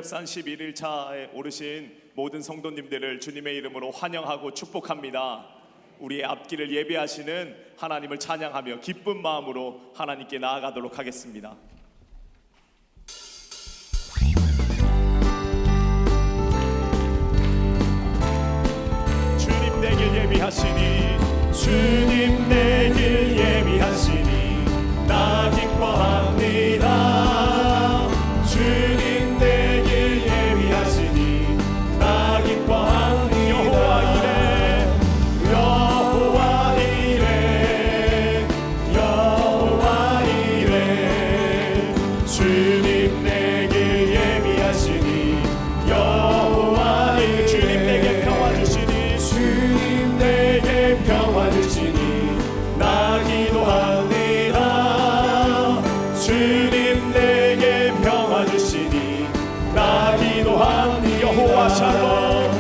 호렙산 11일차에 오르신 모든 성도님들을 주님의 이름으로 환영하고 축복합니다. 우리의 앞길을 예비하시는 하나님을 찬양하며 기쁜 마음으로 하나님께 나아가도록 하겠습니다. 주님 내 길 예비하시니 주님 내 길 예비하시니 나 기뻐합니다. 주님 내 길 예비하시니 나 기뻐합니다. 여호와 이레 여호와 이레 주님 내 길 예비하시니 여호와 이레 주님 내게 평화 주시니 주님 내게 평화 주시니 나 기도합니다. 주님 내게 평화 주시니 나 기도합니다. 여호와 샬롬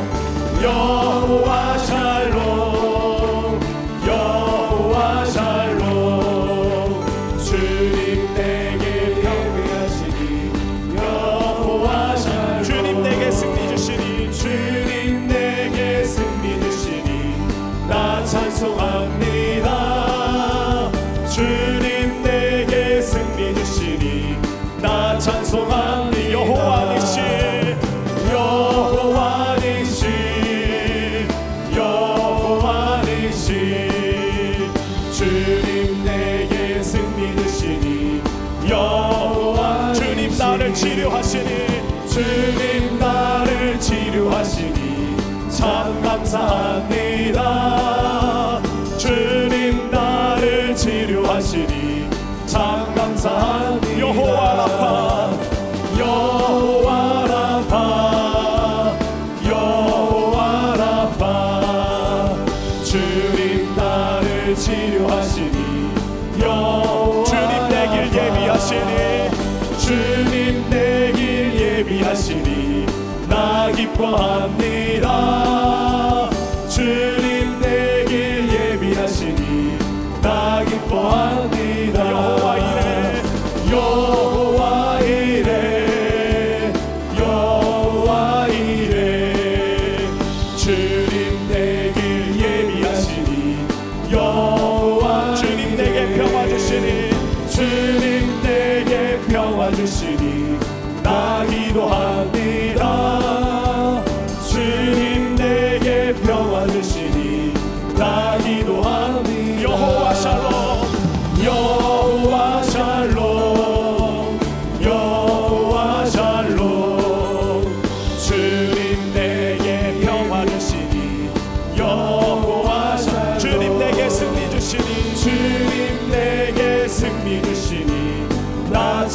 여호와 샬롬 여호와 샬롬 주님 내게 평화하시니 여호와 샬롬 주님 내게 승리 주시니 주님 내게 승리 주시니 나 찬송합니다. 주님 내게 승리 주시니 나 찬송합니다. 여호와 니시 여호와 니시 여호와 니시 주님 내게 승리 주시니 여호와 주님 나를 치료하시니 주님 나를 치료하시니 참 감사합니다. 주님 나를 치료하시니 참 감사합니다. 여호와 라파 여호와 라파 여호와 라파 주님 나를 치료하시니 여호와 주님 내 길 예비하시니 주님 내 길 예비하시니 나 기뻐합니다. 주님 내 길 예비하시니 나 기뻐합니다. 여호와 이레 여호와 이레 여호와 이레 주님 내 길 예비하시니 여호와 주님 내게 평화 주시니 주님 내게 평화 주시니 나 기도합니다. 주님 내게 평화 주시니 나 기도합니다. 여호와 샬롬 여호와 샬롬 여호와 샬롬 주님 내게 평화 주시니 여호와 샬롬 주님 내게 승리 주시니 주님 내게 승리 주시니 나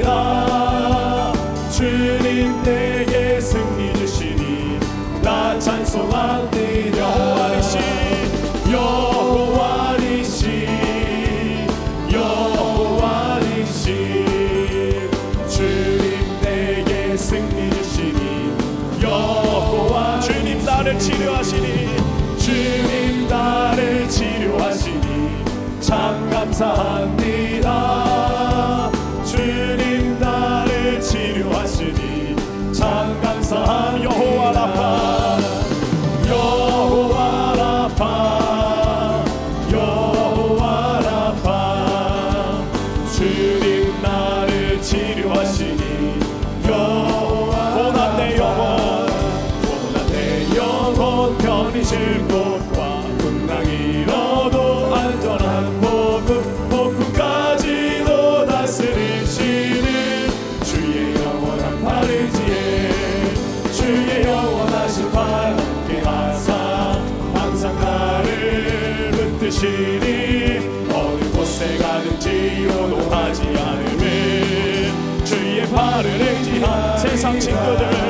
찬송합니다. 주님 내게 승리 주시니 나 찬송합니다. 여호와 니시 여호와 니시 여호와 니시 주님 내게 승리 주시니 여호와 주님 나를 치료하시니 주님 나를 치료하시니 참 감사합니다. 주님 나를 치료하시니 참 감사합니다. 여호와 라파 여호와 라파 여호와 라파 주님 나를 치료하시니 여호와 고난 내 영혼 편히 쉴 곳과 풍랑 잃어도 안전한 폭풍까지도 다스리시는 주의 영원한 팔 의지에 주의 영원하신 팔 함께 하사 항상 나를 붙드시니 어느 곳에 가든지 요동하지 않음을 주의 팔을 의지한 세상 친구들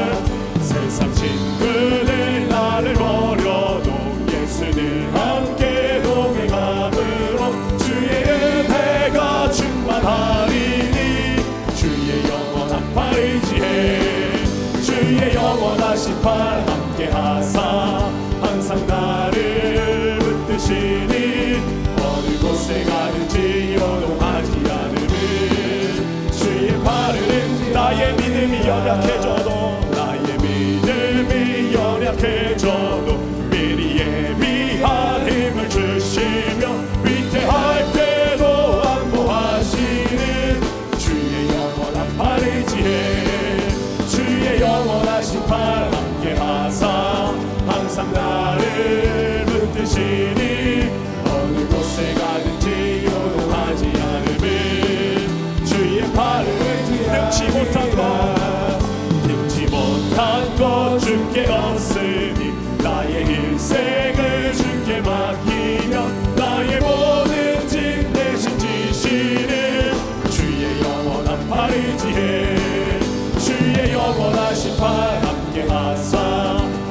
나를 버려도 예수를 함께 동행하도록 주의 은혜가 충만하리니 주의 영원한 팔 의지해 주의 영원하신 팔 함께 하사 항상 나를 붙드시니 어느 곳에 가든지 요동하지 않음을 주의 팔을 나의 믿음이 연약해져도 미리 예비한 힘을 주시며 위태할 때도 안보하시는 주의 영원한 팔 의지해 주의 영원하신 팔 함께 하사 항상 나를 붙드시니 어느 곳에 가든지 요동하지 않음은 주의 팔을 능치 못한 것 주께 없으니 나의 일생을 주께 맡기며 나의 모든 짐 대신 지시는 주의 영원한 팔 의지해 주의 영원하신 팔 함께 하사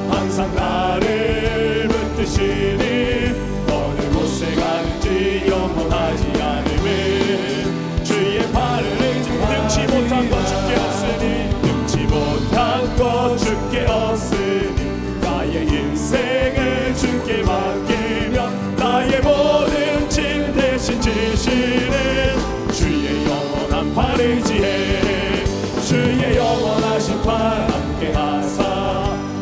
항상 나를 붙드시니 어느 곳에 가든지 영원하지 않음은 주의 팔을 능치 못한 것 주께 없으니 주께 없으니 나의 인생을 주께 맡기며 나의 모든 짐 대신 지시는 주의 영원한 팔 의지해 주의 영원하신 팔 함께 하사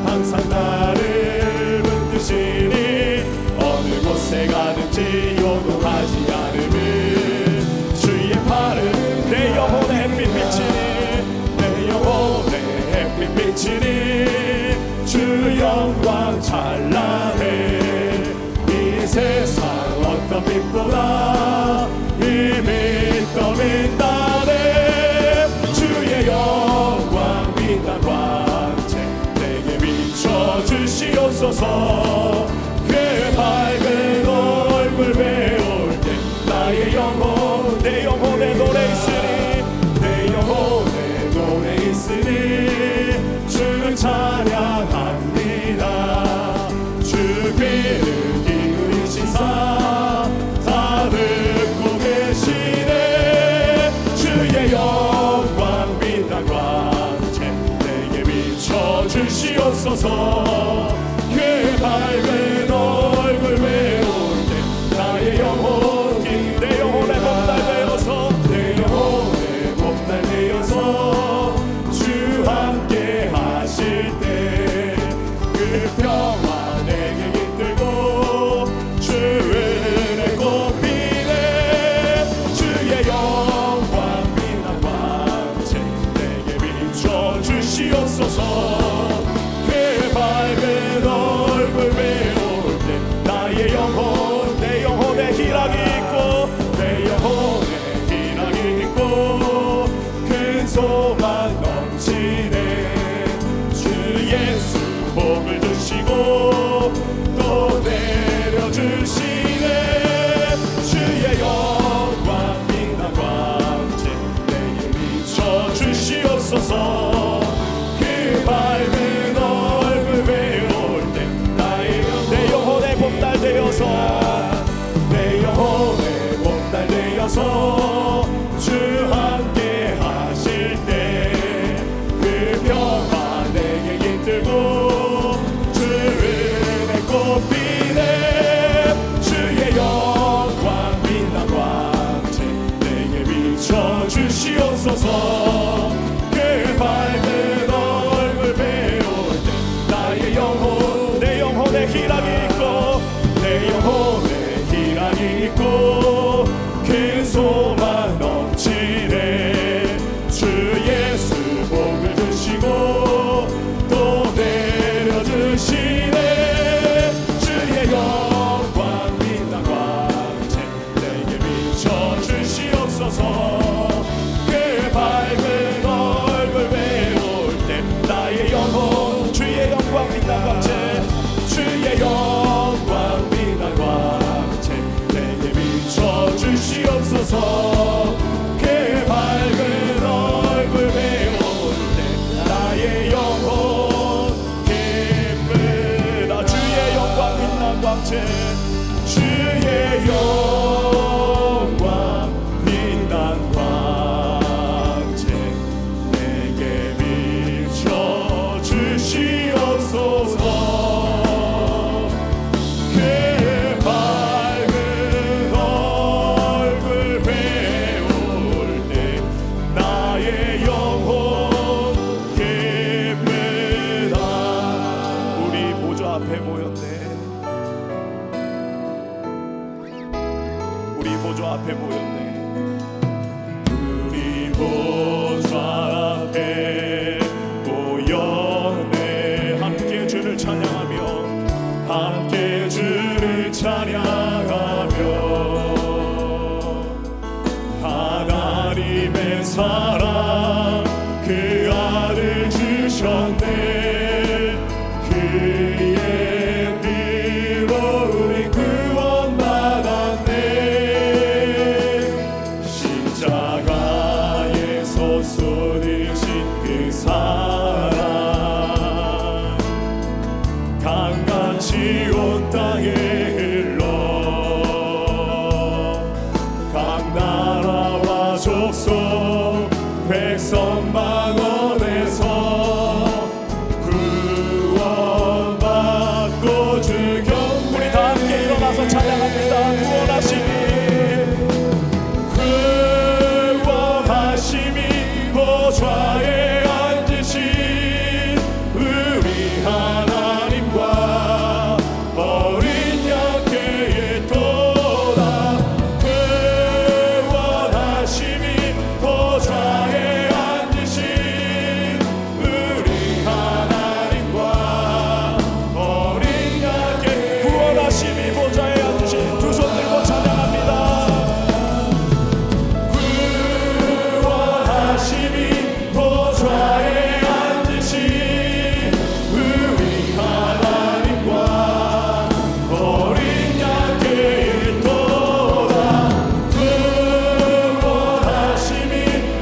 항상 나를 붙드시니 어느 곳에 가든지 요동하지 않음은 주의 팔을 내 영혼의 햇빛 비치니 내 영혼의 비치니 주 영광 찬란해 이 세상 어떤 빛보다 이미 떠민다네 주의 영광 빛난 광채 내게 비춰주시옵소서 그 밝은 얼굴 배울 때 나의 영혼 내 영혼의 노래 있으니 내 영혼의 노래 있으니 주를 찬양합니다 주 귀를 기울이시사 다 듣고 계시네 주의 영광 빛난 광채 내게 비춰주시옵소서 그 밝은 얼굴 배울 때 나의 영혼 내 영혼의 봄날 되어서 내 영혼의 봄날 되어서 주 함께 하실 때 그 평화 내게 깃들고 주의 은혜 꽃피네 주의 영광 빛난 광채 내게 비춰주시옵소서 그 밝은 얼굴 배울 때 나의 영혼 내 영혼의 희락이 있고 내 영혼의 희락이 있고 큰 소망 넘치네 주 예수 복을 주시고 또 내려주시네 주의 영광 빛난 광채 내게 비춰주시옵소서 그 밝은 얼굴 배울 때 내 영혼의 봄날 되어서 내 영혼의 봄날 되어서 주 함께 하실 때 그 평화 내게 깃들고 주 은혜 꽃피네 주의 영광 빛난 광채 내게 비춰주시옵소서 그 밝은 얼굴 배울 때 나의 영혼 내 영혼의 희락이 있고 내 영혼의 희락이 있고 큰 소망 넘치네 주 예수 복을 주시고 나를 주셨네. 그의 피로 우리 구원받았네. 십자가에서 쏟으신 그 사랑 강같이 온 땅에 흘러 각 나라와 족속 백성 만원에서 구원받고 주경. 우리 다 함께 일어나서 찬양합니다. 구원하심이 보좌에 앉으신 우리 하나님과 어린 양께 도다. 구원하심이 보좌에 앉으신 우리 하나님과 어린 양께. 구원하심이 보좌에 앉으신 두 손 들고 찬양합니다. 구원하심이 보좌에 앉으신 우리 하나님과 어린 양께 도다. 구원하심이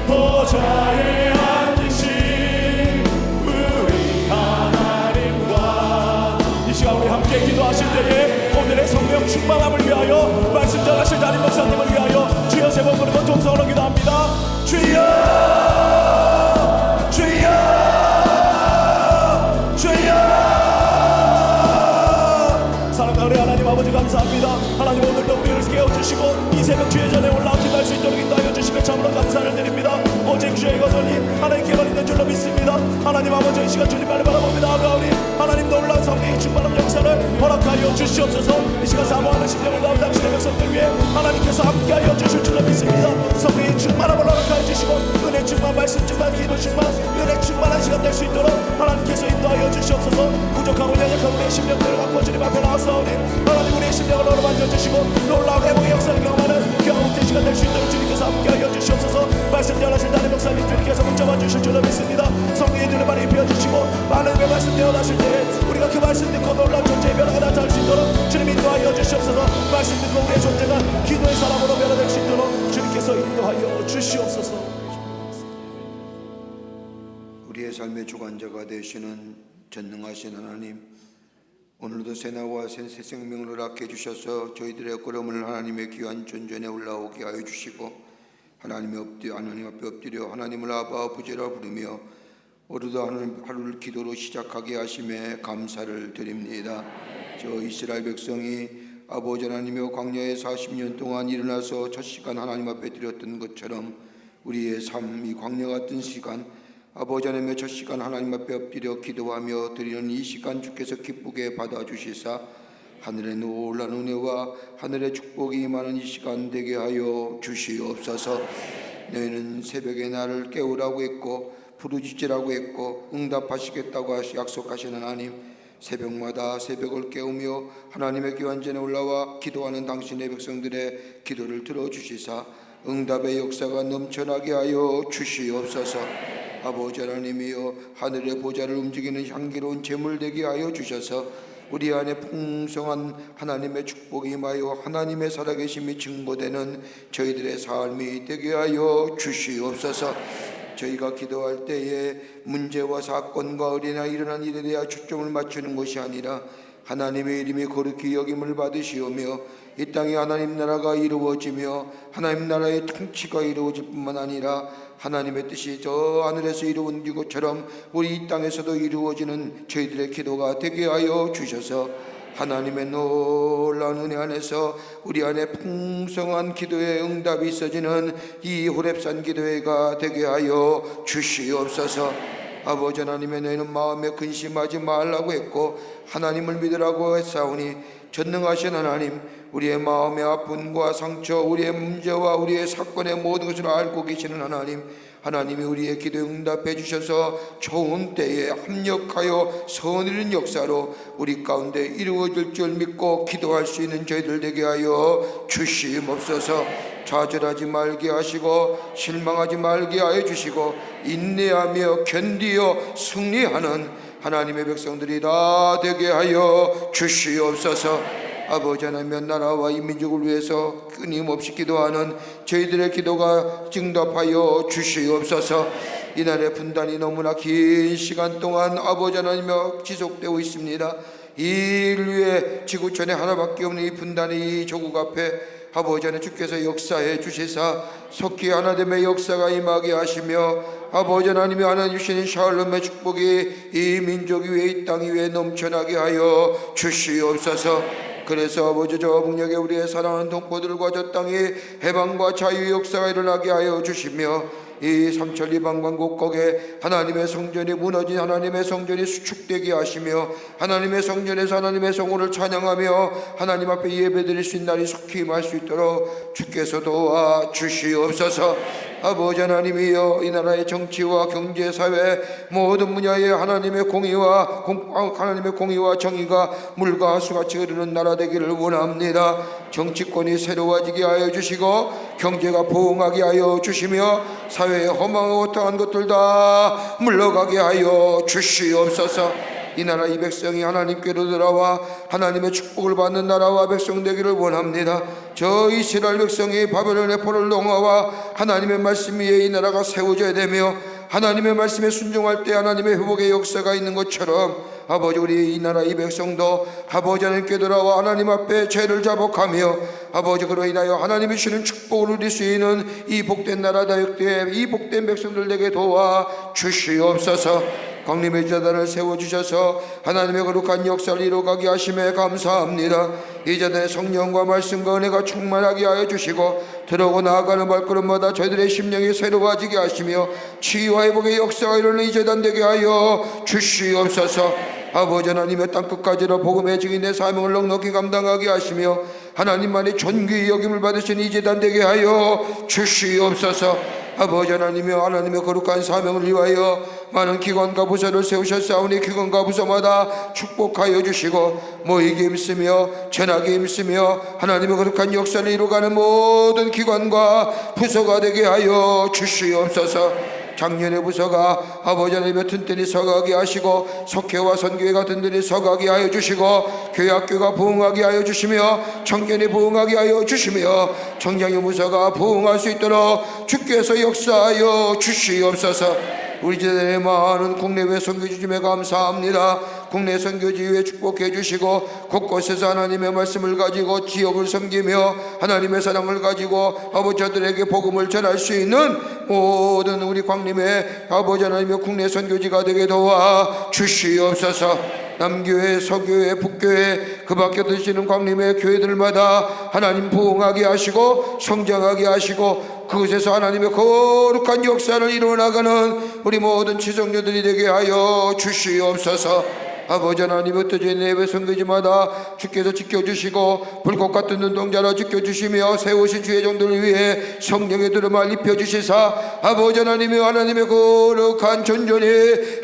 보좌에 앉으신 우리 하나님과. 이 시간 우리 함께 기도하실 때에 오늘의 성령 충만함을 위하여 말씀 전하실 담임 목사님을 위하여 주여 세 번 부르고 통성으로 기도합니다. 주여 주여 주여. 사랑하는 우리 하나님 아버지 감사합니다. 하나님 오늘도 우리를 깨워주시고 이 새벽 주의 전에 올라와 기도할 수 있도록 인도하여 주시며 참으로 감사를 드립니다. 오직 주의 거절이 하나님께만 있는 줄로 믿습니다. 하나님 아버지 이 시간 주님 말을 바라봅니다. 아버지 하나님 놀라운 성령의 충만한 역사를 허락하여 주시옵소서. 이 시간 사모하는 심령을 가운데 당신의 백성들 위해 하나님께서 함께하여 주실 줄로 믿습니다. 성령의 충만함을 허락하여 주시고 은혜 충만 말씀 충만 기도 충만 은혜 충만한 시간 될 수 있도록 하나님께서 인도하여 주시옵소서. 부족하고 연약한 우리의 심령들을 갖고 주님 앞에 나왔사오니 하나님 우리의 심령을 어루만져 주시고 놀라운 회복의 역사를 경험하는 경험된 시간 될 수 있도록 주님께서 함께하여 주시옵소서. 말씀 전하신 담임 목사님 주님께서 붙잡아 주실 줄로 믿습니다. 성령의 눈을 많이 비워주시고 많은 그 말씀 되어나실 때에 우리가 그 말씀 듣고 놀라운 존재의 변화가 나타날 수 있도록 주님 인도하여 주시옵소서. 말씀 듣고 우리의 존재가 기도의 사람으로 변화될 수 있도록 주님께서 인도하여 주시옵소서. 우리의 삶의 주관자가 되시는 전능하신 하나님, 오늘도 새나와 새 생명을 허락해 주셔서 저희들의 걸음을 하나님의 귀한 존전에 올라오게 하여 주시고 하나님 앞에 엎드려 하나님을 아바 아버지라 부르며 오늘도 하루를 기도로 시작하게 하심에 감사를 드립니다. 저 이스라엘 백성이 아버지 하나님의 광야에 40년 동안 일어나서 첫 시간 하나님 앞에 드렸던 것처럼 우리의 삶, 이 광야 같은 시간, 아버지 하나님의 첫 시간 하나님 앞에 엎드려 기도하며 드리는 이 시간 주께서 기쁘게 받아주시사 하늘의 놀라운 은혜와 하늘의 축복이 임하는 이 시간 되게 하여 주시옵소서. 너희는 새벽에 나를 깨우라고 했고 부르짖으라고 했고 응답하시겠다고 약속하시는 하나님, 새벽마다 새벽을 깨우며 하나님의 귀한 전에 올라와 기도하는 당신의 백성들의 기도를 들어주시사 응답의 역사가 넘쳐나게 하여 주시옵소서. 아버지 하나님이여, 하늘의 보좌를 움직이는 향기로운 제물 되게 하여 주셔서 우리 안에 풍성한 하나님의 축복이 임하여 하나님의 살아계심이 증거되는 저희들의 삶이 되게 하여 주시옵소서. 저희가 기도할 때에 문제와 사건과 어린아이 일어난 일에 대해 초점을 맞추는 것이 아니라 하나님의 이름이 거룩히 여김을 받으시오며 이 땅에 하나님 나라가 이루어지며 하나님 나라의 통치가 이루어질 뿐만 아니라 하나님의 뜻이 저 하늘에서 이루어진 것처럼 우리 이 땅에서도 이루어지는 저희들의 기도가 되게 하여 주셔서 하나님의 놀라운 은혜 안에서 우리 안에 풍성한 기도의 응답이 있어지는 이 호렙산 기도회가 되게 하여 주시옵소서. 아버지 하나님의 너희는 마음에 근심하지 말라고 했고 하나님을 믿으라고 했사오니 전능하신 하나님, 우리의 마음의 아픔과 상처, 우리의 문제와 우리의 사건의 모든 것을 알고 계시는 하나님, 하나님이 우리의 기도에 응답해 주셔서 좋은 때에 합력하여 선이른 역사로 우리 가운데 이루어질 줄 믿고 기도할 수 있는 저희들 되게 하여 주시옵소서. 좌절하지 말게 하시고 실망하지 말게 하여 주시고 인내하며 견디어 승리하는 하나님의 백성들이 다 되게 하여 주시옵소서. 아버지 하나님, 나라와 이 민족을 위해서 끊임없이 기도하는 저희들의 기도가 응답하여 주시옵소서. 이날의 분단이 너무나 긴 시간 동안 아버지 하나님 지속되고 있습니다. 이 인류의 지구촌에 하나밖에 없는 이 분단의 이 조국 앞에 아버지 하나님 주께서 역사해 주시사 속히 하나됨의 역사가 임하게 하시며 아버지 하나님이 하나님 주시는 샬롬의 축복이 이 민족 위에 이 땅 위에 넘쳐나게 하여 주시옵소서. 그래서 아버지 저 북녘에 우리의 사랑하는 동포들과 저 땅에 해방과 자유의 역사가 일어나게 하여 주시며 이 삼천 이방관 곳곳에 하나님의 성전이 무너진 하나님의 성전이 수축되게 하시며 하나님의 성전에서 하나님의 성호를 찬양하며 하나님 앞에 예배드릴 수 있는 날이 속히 임할 수 있도록 주께서 도와 주시옵소서. 아버지 하나님이여, 이 나라의 정치와 경제, 사회 모든 분야에 하나님의 공의와 정의가 물과 수같이 흐르는 나라 되기를 원합니다. 정치권이 새로워지게 하여 주시고 경제가 부흥하게 하여 주시며 사회에 허망하고 어떠한 것들 다 물러가게 하여 주시옵소서. 이 나라 이 백성이 하나님께로 돌아와 하나님의 축복을 받는 나라와 백성 되기를 원합니다. 저 이스라엘 백성이 바벨론의 포를 농화와 하나님의 말씀 위에 이 나라가 세워져야 되며 하나님의 말씀에 순종할 때 하나님의 회복의 역사가 있는 것처럼 아버지 우리 이 나라 이 백성도 아버지 하나님께 돌아와 하나님 앞에 죄를 자복하며 아버지 그로 인하여 하나님이 주시는 축복을 누릴 수 있는 이 복된 나라 다육대 이 복된 백성들 에게 도와 주시옵소서. 광림의 재단을 세워주셔서 하나님의 거룩한 역사를 이루어가게 하심에 감사합니다. 이 재단에 성령과 말씀과 은혜가 충만하게 하여 주시고 들어오고 나아가는 발걸음마다 저희들의 심령이 새로워지게 하시며 치유와 회복의 역사가 이루는 이 재단 되게 하여 주시옵소서. 아버지 하나님의 땅끝까지로 복음의 증인의 사명을 넉넉히 감당하게 하시며 하나님만의 존귀의 여김을 받으신 이 재단 되게 하여 주시옵소서. 아버지 하나님이여, 하나님의 거룩한 사명을 위하여 많은 기관과 부서를 세우셨사오니 기관과 부서마다 축복하여 주시고 모이게 힘쓰며 전하게 힘쓰며 하나님의 거룩한 역사를 이루어가는 모든 기관과 부서가 되게 하여 주시옵소서. 작년의 부서가 아버지 하나님의 튼튼히 서가게 하시고 속회와 선교회가 든든히 서가게 하여 주시고 교회 학교가 부흥하게 하여 주시며 청년이 부흥하게 하여 주시며 청장의 부서가 부흥할 수 있도록 주께서 역사하여 주시옵소서. 우리 재단의 많은 국내외 선교 주심에 감사합니다. 국내 선교지에 축복해 주시고 곳곳에서 하나님의 말씀을 가지고 지역을 섬기며 하나님의 사랑을 가지고 아버지들에게 복음을 전할 수 있는 모든 우리 광림의 아버지 하나님의 국내 선교지가 되게 도와 주시옵소서. 남교회, 서교회, 북교회 그 밖에 드시는 광림의 교회들마다 하나님 부흥하게 하시고 성장하게 하시고 그곳에서 하나님의 거룩한 역사를 이루어나가는 우리 모든 지성녀들이 되게 하여 주시옵소서. 아버지 하나님 흩어져 있는 예배 선교지마다 주께서 지켜주시고 불꽃 같은 눈동자로 지켜주시며 세우신 주의 종들을 위해 성령의 두루마를 입혀주시사 아버지 하나님이 하나님의 거룩한 전전이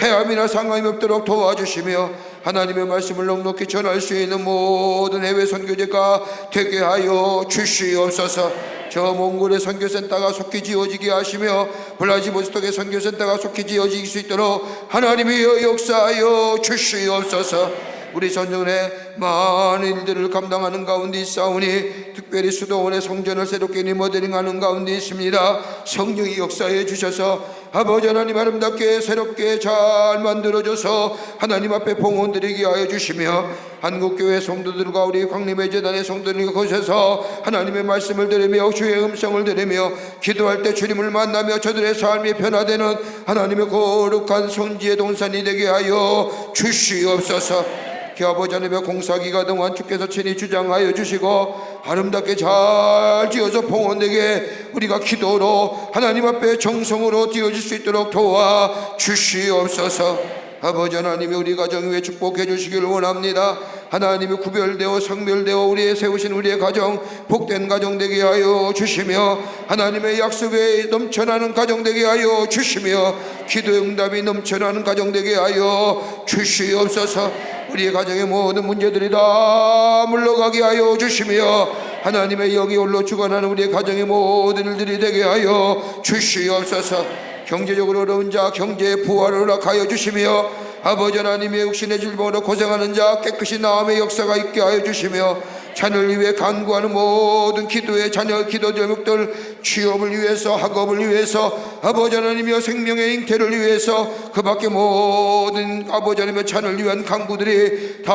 해함이나 상함이 없도록 도와주시며 하나님의 말씀을 넉넉히 전할 수 있는 모든 해외 선교제가 되게 하여 주시옵소서. 저 몽골의 선교센터가 속히 지어지게 하시며 블라디보스톡의 선교센터가 속히 지어질 수 있도록 하나님이 역사하여 주시옵소서. 우리 전전에 많은 일들을 감당하는 가운데 있사오니 특별히 수도원의 성전을 새롭게 리모델링하는 가운데 있습니다. 성령이 역사해 주셔서 아버지 하나님 아름답게 새롭게 잘 만들어줘서 하나님 앞에 봉헌드리게 하여 주시며 한국교회 성도들과 우리 광림의 재단의 성도들과 그곳에서 하나님의 말씀을 들으며 주의 음성을 들으며 기도할 때 주님을 만나며 저들의 삶이 변화되는 하나님의 거룩한 성지의 동산이 되게 하여 주시옵소서. 아버지 하나님의 공사기가 동안 주께서 친히 주장하여 주시고 아름답게 잘 지어서 봉헌되게 우리가 기도로 하나님 앞에 정성으로 지어질 수 있도록 도와 주시옵소서. 아버지 하나님이 우리 가정 위에 축복해 주시기를 원합니다. 하나님이 구별되어 성별되어 우리의 세우신 우리의 가정 복된 가정 되게 하여 주시며 하나님의 약속에 넘쳐나는 가정 되게 하여 주시며 기도의 응답이 넘쳐나는 가정 되게 하여 주시옵소서. 우리의 가정의 모든 문제들이 다 물러가게 하여 주시며 하나님의 여기 홀로 주관하는 우리의 가정의 모든 일들이 되게 하여 주시옵소서. 경제적으로 어려운 자 경제의 부활을 허락하여 주시며, 아버지 하나님의 육신의 질병으로 고생하는 자 깨끗이 나음의 역사가 있게 하여 주시며, 자녀를 위해 간구하는 모든 기도의 자녀 기도 제목들, 취업을 위해서, 학업을 위해서, 아버지 하나님이여 생명의 잉태를 위해서, 그 밖에 모든 아버지 하나님의 자녀를 위한 간구들이 다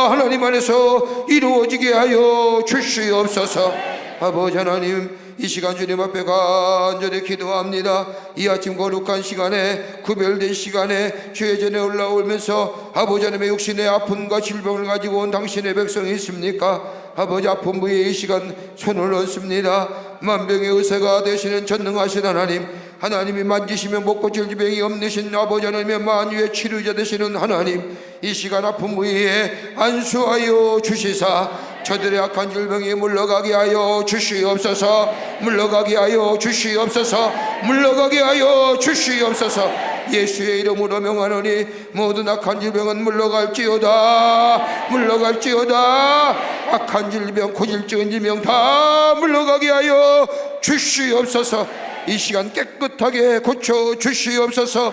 하나님 안에서 이루어지게 하여 주시옵소서. 아버지 하나님, 이 시간 주님 앞에 간절히 기도합니다. 이 아침 거룩한 시간에, 구별된 시간에 주의 전에 올라오면서 아버지 하나님의 육신의 아픔과 질병을 가지고 온 당신의 백성이 있습니까? 아버지, 아픈 부위에 이 시간 손을 얹습니다. 만병의 의사가 되시는 전능하신 하나님, 하나님이 만지시면 못 고칠 질병이 없으신 아버지 하나님의 만유의 치료자 되시는 하나님, 이 시간 아픈 부위에 안수하여 주시사 저들의 악한 질병이 물러가게 하여 주시옵소서. 물러가게 하여 주시옵소서. 물러가게 하여 주시옵소서. 예수의 이름으로 명하노니 모든 악한 질병은 물러갈지어다. 물러갈지어다. 악한 질병, 고질적인 질병 다 물러가게 하여 주시옵소서. 이 시간 깨끗하게 고쳐 주시옵소서.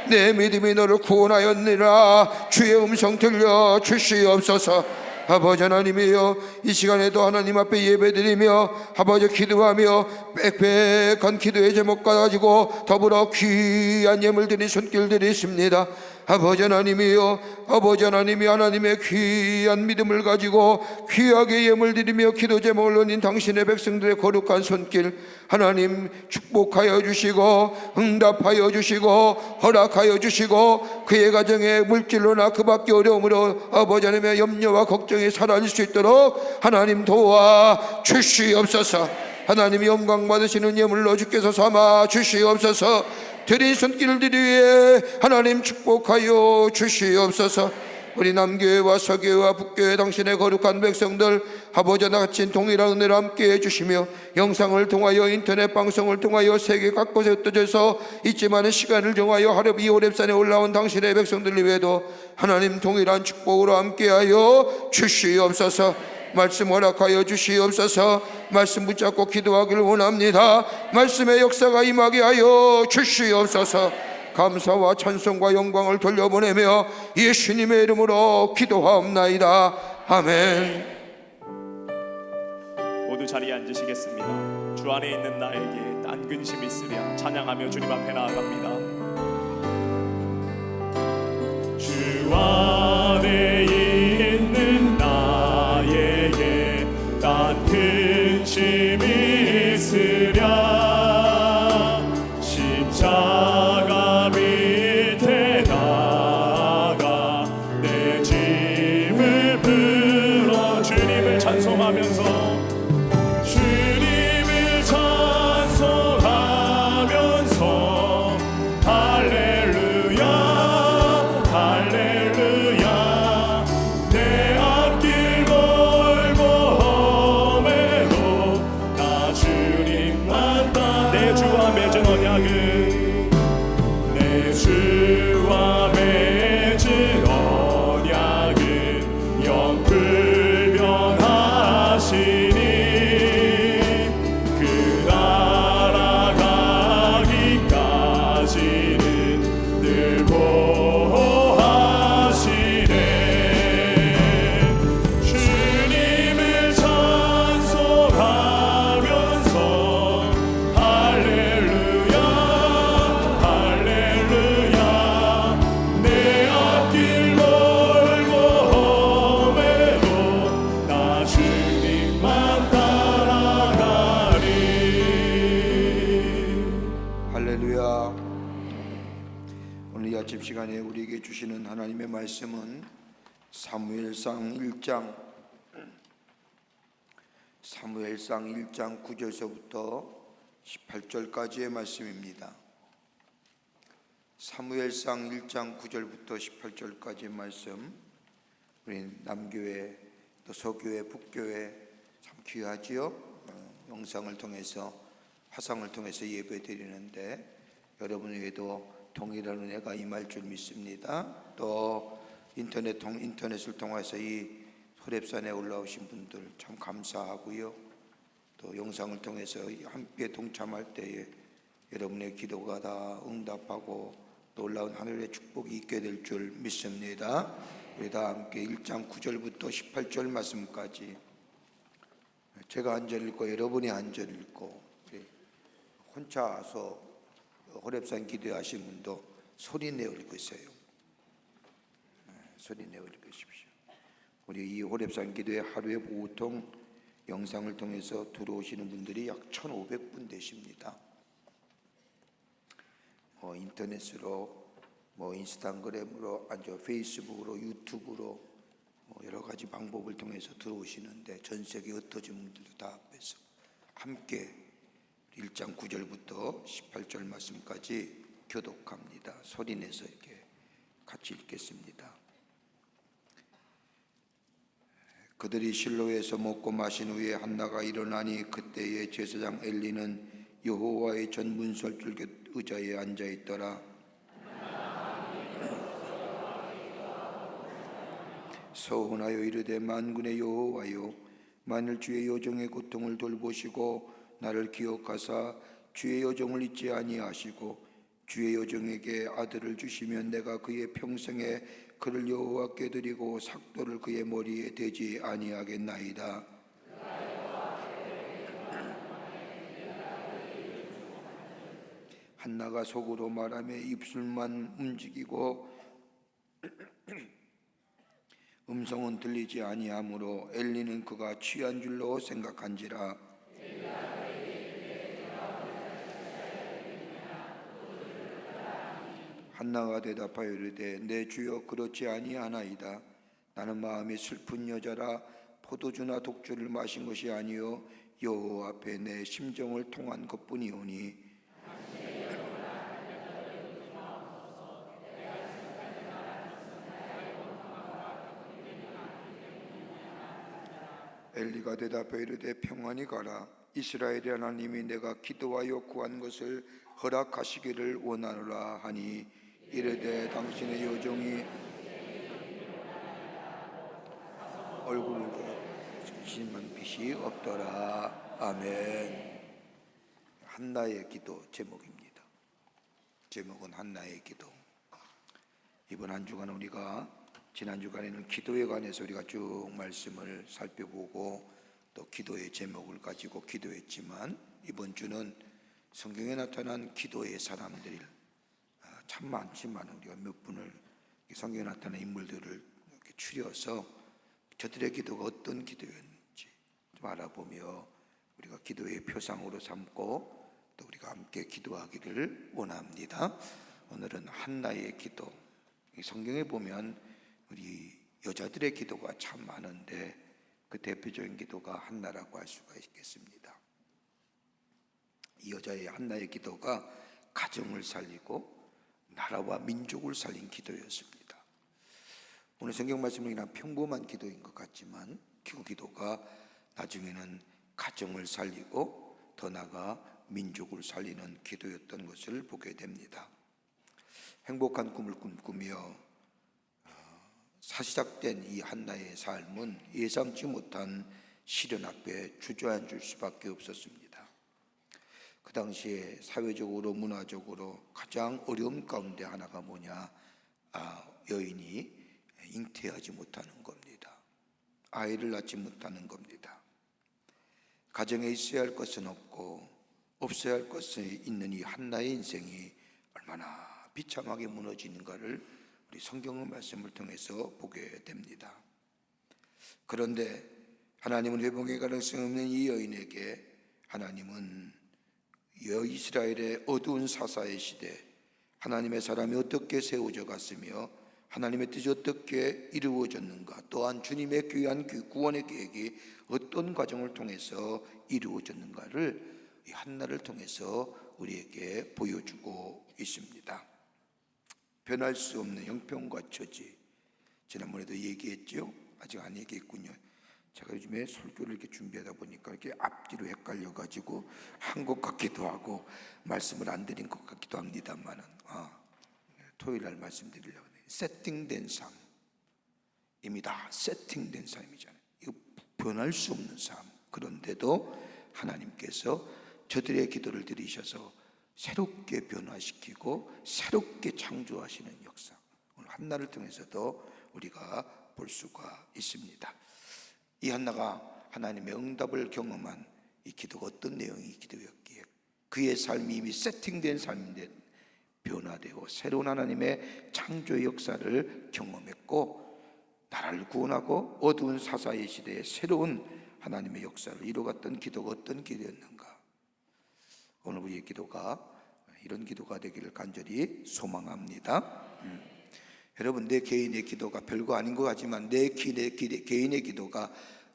내 믿음이 너를 구원하였느라 주의 음성 들려 주시옵소서. 아버지 하나님이여, 이 시간에도 하나님 앞에 예배드리며 아버지 기도하며 빽빽한 기도의 제목 가지고 더불어 귀한 예물 드린 손길들이 있습니다. 아버지 하나님이여, 아버지 하나님이 하나님의 귀한 믿음을 가지고 귀하게 예물 드리며 기도 제목을 올린 당신의 백성들의 거룩한 손길 하나님 축복하여 주시고 응답하여 주시고 허락하여 주시고, 그의 가정에 물질로나 그 밖에 어려움으로 아버지 하나님의 염려와 걱정이 사라질 수 있도록 하나님 도와 주시옵소서. 하나님이 영광 받으시는 예물로 주께서 삼아 주시옵소서. 드린 손길들 위해 하나님 축복하여 주시옵소서. 우리 남교회와 서교회와 북교회 당신의 거룩한 백성들 아버지와 같이 동일한 은혜를 함께 해주시며, 영상을 통하여 인터넷 방송을 통하여 세계 각곳에 흩어져서 잊지 않은 시간을 정하여 하렵 이 오렙산에 올라온 당신의 백성들 위에도 하나님 동일한 축복으로 함께하여 주시옵소서. 말씀 허락하여 주시옵소서. 말씀 붙잡고 기도하기를 원합니다. 말씀의 역사가 임하게 하여 주시옵소서. 감사와 찬송과 영광을 돌려보내며 예수님의 이름으로 기도하옵나이다. 아멘. 모두 자리에 앉으시겠습니다. 주 안에 있는 나에게 딴 근심이 있으랴 찬양하며 주님 앞에 나아갑니다. 주 안에 있는 나에게 딴 근심이 있으랴 십자가 밑에 나가 내 짐을 풀어 주님을 찬송하면서 주님을 찬송하면서 할렐루야 할렐루야 내 앞길 멀고 험해도 나 주님만 따라 내 주와 맺은 언약은 내 주와 맺은 언약은 영불변하시니 그 나라 가기까지는 늘 보호하시네. 주님을 찬송하면서 할렐루야 할렐루야 내 앞길 멀고 험해도 나 주님만 따라가리. 할렐루야. 오늘 이 아침 시간에 우리에게 주시는 하나님의 말씀은 사무엘상 1장 9절서부터 18절까지의 말씀입니다. 사무엘상 1장 9절부터 18절까지의 말씀, 우리 남교회 또 서교회 북교회 참 귀하지요. 영상을 통해서 화상을 통해서 예배 드리는데 여러분 외에도 동일한 은혜가 임할 줄 믿습니다. 또 인터넷을 통해서 이 호렙산에 올라오신 분들 참 감사하고요. 또 영상을 통해서 함께 동참할 때에 여러분의 기도가 다 응답하고 놀라운 하늘의 축복이 있게 될 줄 믿습니다. 우리 다 함께 1장 9절부터 18절 말씀까지 제가 한 절 읽고 여러분이 한 절 읽고 혼자서 호렙산 기도하신 분도 소리 내어 읽으세요. 소리 내어 읽으십시오. 우리 이 호렙산 기도에 하루에 보통 영상을 통해서 들어오시는 분들이 약 1,500분 되십니다. 인터넷으로 인스타그램으로 페이스북으로 유튜브로 여러 가지 방법을 통해서 들어오시는데 전 세계 흩어진 분들도 다 앞에서 함께 1장 9절부터 18절 말씀까지 교독합니다. 소리내서 이렇게 같이 읽겠습니다. 그들이 실로에서 먹고 마신 후에 한나가 일어나니 그때의 제사장 엘리는 여호와의 전문설줄 곁 의자에 앉아 있더라. 서원하여 이르되 만군의 여호와여, 만일 주의 여종의 고통을 돌보시고 나를 기억하사 주의 여종을 잊지 아니하시고 주의 여종에게 아들을 주시면 내가 그의 평생에 그를 여호와께 드리고 삭도를 그의 머리에 대지 아니하겠나이다. 한나가 속으로 말하며 입술만 움직이고 음성은 들리지 아니하므로 엘리는 그가 취한 줄로 생각한지라. 한나가 대답하여 이르되 내 주여 그렇지 아니하나이다. 나는 마음이 슬픈 여자라 포도주나 독주를 마신 것이 아니요 여호와 앞에 내 심정을 통한 것뿐이오니. 엘리가 대답하여 이르되 평안히 가라. 이스라엘의 하나님이 내가 기도하여 구한 것을 허락하시기를 원하노라 하니 이르되 당신의 여종이 얼굴에 심한 빛이 없더라. 아멘. 한나의 기도 제목입니다. 제목은 한나의 기도. 이번 한 주간 우리가 지난 주간에는 기도에 관해서 우리가 쭉 말씀을 살펴보고 또 기도의 제목을 가지고 기도했지만 이번 주는 성경에 나타난 기도의 사람들이 참 많지만 우리가 몇 분을 성경에 나타난 인물들을 이렇게 추려서 저들의 기도가 어떤 기도였는지 좀 알아보며 우리가 기도의 표상으로 삼고 또 우리가 함께 기도하기를 원합니다. 오늘은 한나의 기도. 성경에 보면 우리 여자들의 기도가 참 많은데 그 대표적인 기도가 한나라고 할 수가 있겠습니다. 이 여자의 한나의 기도가 가정을 살리고 나라와 민족을 살린 기도였습니다. 오늘 성경 말씀은 그냥 평범한 기도인 것 같지만 그 기도가 나중에는 가정을 살리고 더 나아가 민족을 살리는 기도였던 것을 보게 됩니다. 행복한 꿈을 꿈꾸며 시작된 이 한나의 삶은 예상치 못한 시련 앞에 주저앉을 수밖에 없었습니다. 그 당시에 사회적으로 문화적으로 가장 어려운 가운데 하나가 뭐냐? 여인이 잉태하지 못하는 겁니다. 아이를 낳지 못하는 겁니다. 가정에 있어야 할 것은 없고 없어야 할 것이 있는 이 한나의 인생이 얼마나 비참하게 무너지는가를 우리 성경의 말씀을 통해서 보게 됩니다. 그런데 하나님은 회복의 가능성 없는 이 여인에게 하나님은 이스라엘의 어두운 사사의 시대 하나님의 사람이 어떻게 세워져 갔으며 하나님의 뜻이 어떻게 이루어졌는가, 또한 주님의 귀한 구원의 계획이 어떤 과정을 통해서 이루어졌는가를 이 한나를 통해서 우리에게 보여주고 있습니다. 변할 수 없는 형편과 처지. 지난번에도 얘기했죠? 아직 안 얘기했군요. 제가 요즘에 설교를 이렇게 준비하다 보니까 이렇게 앞뒤로 헷갈려가지고 한 것 같기도 하고 말씀을 안 드린 것 같기도 합니다만은 토요일 날 말씀드리려고 해요. 세팅된 삶. 이미 다 세팅된 삶이잖아요. 이거 변할 수 없는 삶. 그런데도 하나님께서 저들의 기도를 들으셔서 새롭게 변화시키고 새롭게 창조하시는 역사, 오늘 한나를 통해서도 우리가 볼 수가 있습니다. 이 한나가 하나님의 응답을 경험한 이 기도가 어떤 내용의 기도였기에 그의 삶이 이미 세팅된 삶인데 변화되고 새로운 하나님의 창조의 역사를 경험했고, 나라를 구원하고 어두운 사사의 시대에 새로운 하나님의 역사를 이루어갔던 기도가 어떤 기도였는가. 오늘 우리의 기도가 이런 기도가 되기를 간절히 소망합니다. 여러분, 내 개인의 기도가 별거 아닌 것 같지만 내 개인의 기도가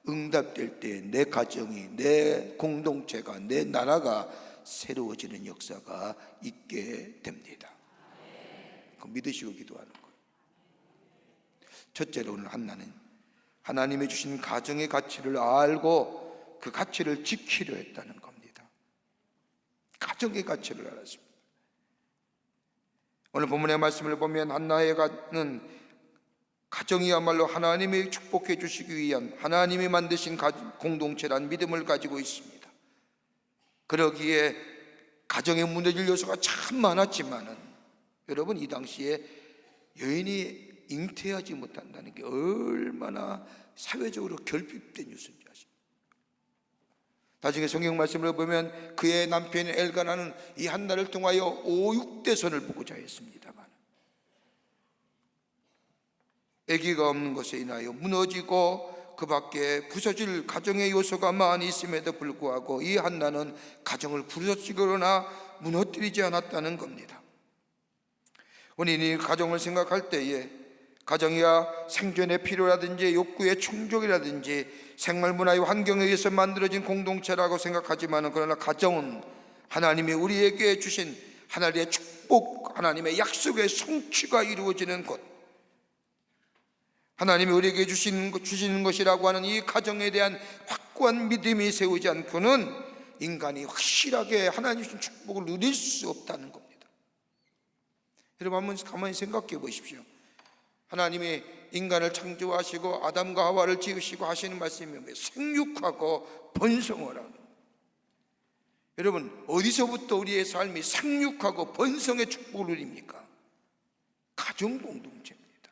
응답될 때 내 가정이, 내 공동체가, 내 나라가 새로워지는 역사가 있게 됩니다. 그 믿으시고 기도하는 거예요. 첫째로 오늘 한나는 하나님이 주신 가정의 가치를 알고 그 가치를 지키려 했다는 겁니다. 가정의 가치를 알았습니다. 오늘 본문의 말씀을 보면 한나는 가정이야말로 하나님이 축복해 주시기 위한 하나님이 만드신 공동체란 믿음을 가지고 있습니다. 그러기에 가정에 무너질 요소가 참 많았지만은, 여러분, 이 당시에 여인이 잉태하지 못한다는 게 얼마나 사회적으로 결핍된 요소인지 아십니까? 나중에 성경 말씀을 보면 그의 남편인 엘가나는 이 한나를 통하여 5-6대손을 보고자 했습니다만 아기가 없는 것에 인하여 무너지고 그 밖에 부서질 가정의 요소가 많이 있음에도 불구하고 이 한나는 가정을 부서지거나 무너뜨리지 않았다는 겁니다. 본인이 가정을 생각할 때에 가정이야 생존의 필요라든지 욕구의 충족이라든지 생활 문화의 환경에 의해서 만들어진 공동체라고 생각하지만, 그러나 가정은 하나님이 우리에게 주신 하나님의 축복, 하나님의 약속의 성취가 이루어지는 곳, 하나님이 우리에게 주시는 것이라고 하는 이 가정에 대한 확고한 믿음이 세우지 않고는 인간이 확실하게 하나님의 주신 축복을 누릴 수 없다는 겁니다. 여러분, 한번 가만히 생각해 보십시오. 하나님이 인간을 창조하시고 아담과 하와를 지으시고 하시는 말씀이 생육하고 번성하라. 여러분, 어디서부터 우리의 삶이 생육하고 번성의 축복을 누립니까? 가정 공동체입니다.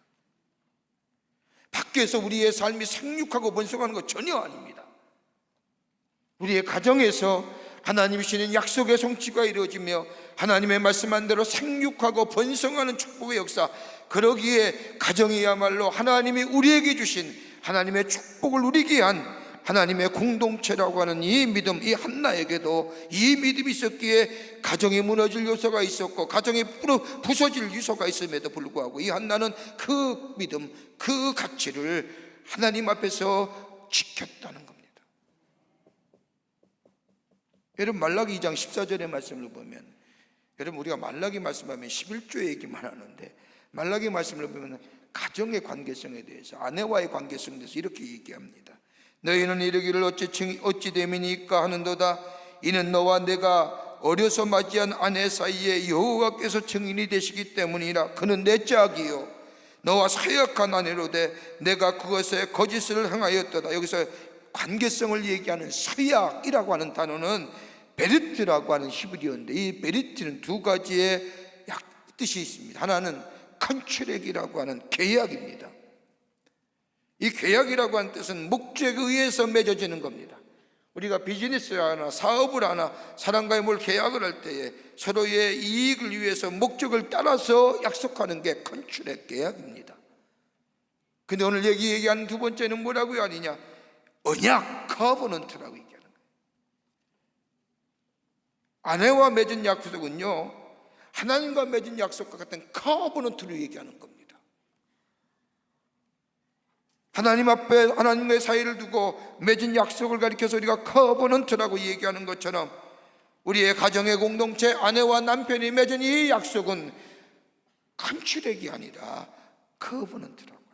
밖에서 우리의 삶이 생육하고 번성하는 것 전혀 아닙니다. 우리의 가정에서 하나님이 주시는 약속의 성취가 이루어지며 하나님의 말씀한 대로 생육하고 번성하는 축복의 역사, 그러기에 가정이야말로 하나님이 우리에게 주신 하나님의 축복을 누리게 한 하나님의 공동체라고 하는 이 믿음, 이 한나에게도 이 믿음이 있었기에 가정이 무너질 요소가 있었고 가정이 부서질 요소가 있음에도 불구하고 이 한나는 그 믿음, 그 가치를 하나님 앞에서 지켰다는 겁니다. 여러분, 말라기 2장 14절의 말씀을 보면, 여러분, 우리가 말라기 말씀하면 11조 얘기만 하는데 말라기 말씀을 보면 가정의 관계성에 대해서, 아내와의 관계성에 대해서 이렇게 얘기합니다. 너희는 이르기를 어찌 됨이니까 하는도다. 이는 너와 내가 어려서 맞이한 아내 사이에 여호와께서 증인이 되시기 때문이라. 그는 내 짝이요 너와 사역한 아내로되 내가 그것에 거짓을 행하였도다. 여기서 관계성을 얘기하는 서약이라고 하는 단어는 베리트라고 하는 히브리어인데, 이 베리트는 두 가지의 뜻이 있습니다. 하나는 컨트랙이라고 하는 계약입니다. 이 계약이라고 하는 뜻은 목적에 의해서 맺어지는 겁니다. 우리가 비즈니스를 하나 사업을 하나 사람과의 뭘 계약을 할 때에 서로의 이익을 위해서 목적을 따라서 약속하는 게 컨트랙, 계약입니다. 근데 오늘 얘기하는 두 번째는 뭐라고요? 아니냐? 언약, 커버넌트라고 얘기하는 거예요. 아내와 맺은 약속은요, 하나님과 맺은 약속과 같은 커버넌트를 얘기하는 겁니다. 하나님 앞에 하나님과의 사이를 두고 맺은 약속을 가리켜서 우리가 커버넌트라고 얘기하는 것처럼 우리의 가정의 공동체, 아내와 남편이 맺은 이 약속은 컨트랙이 아니라 커버넌트라고 합니다.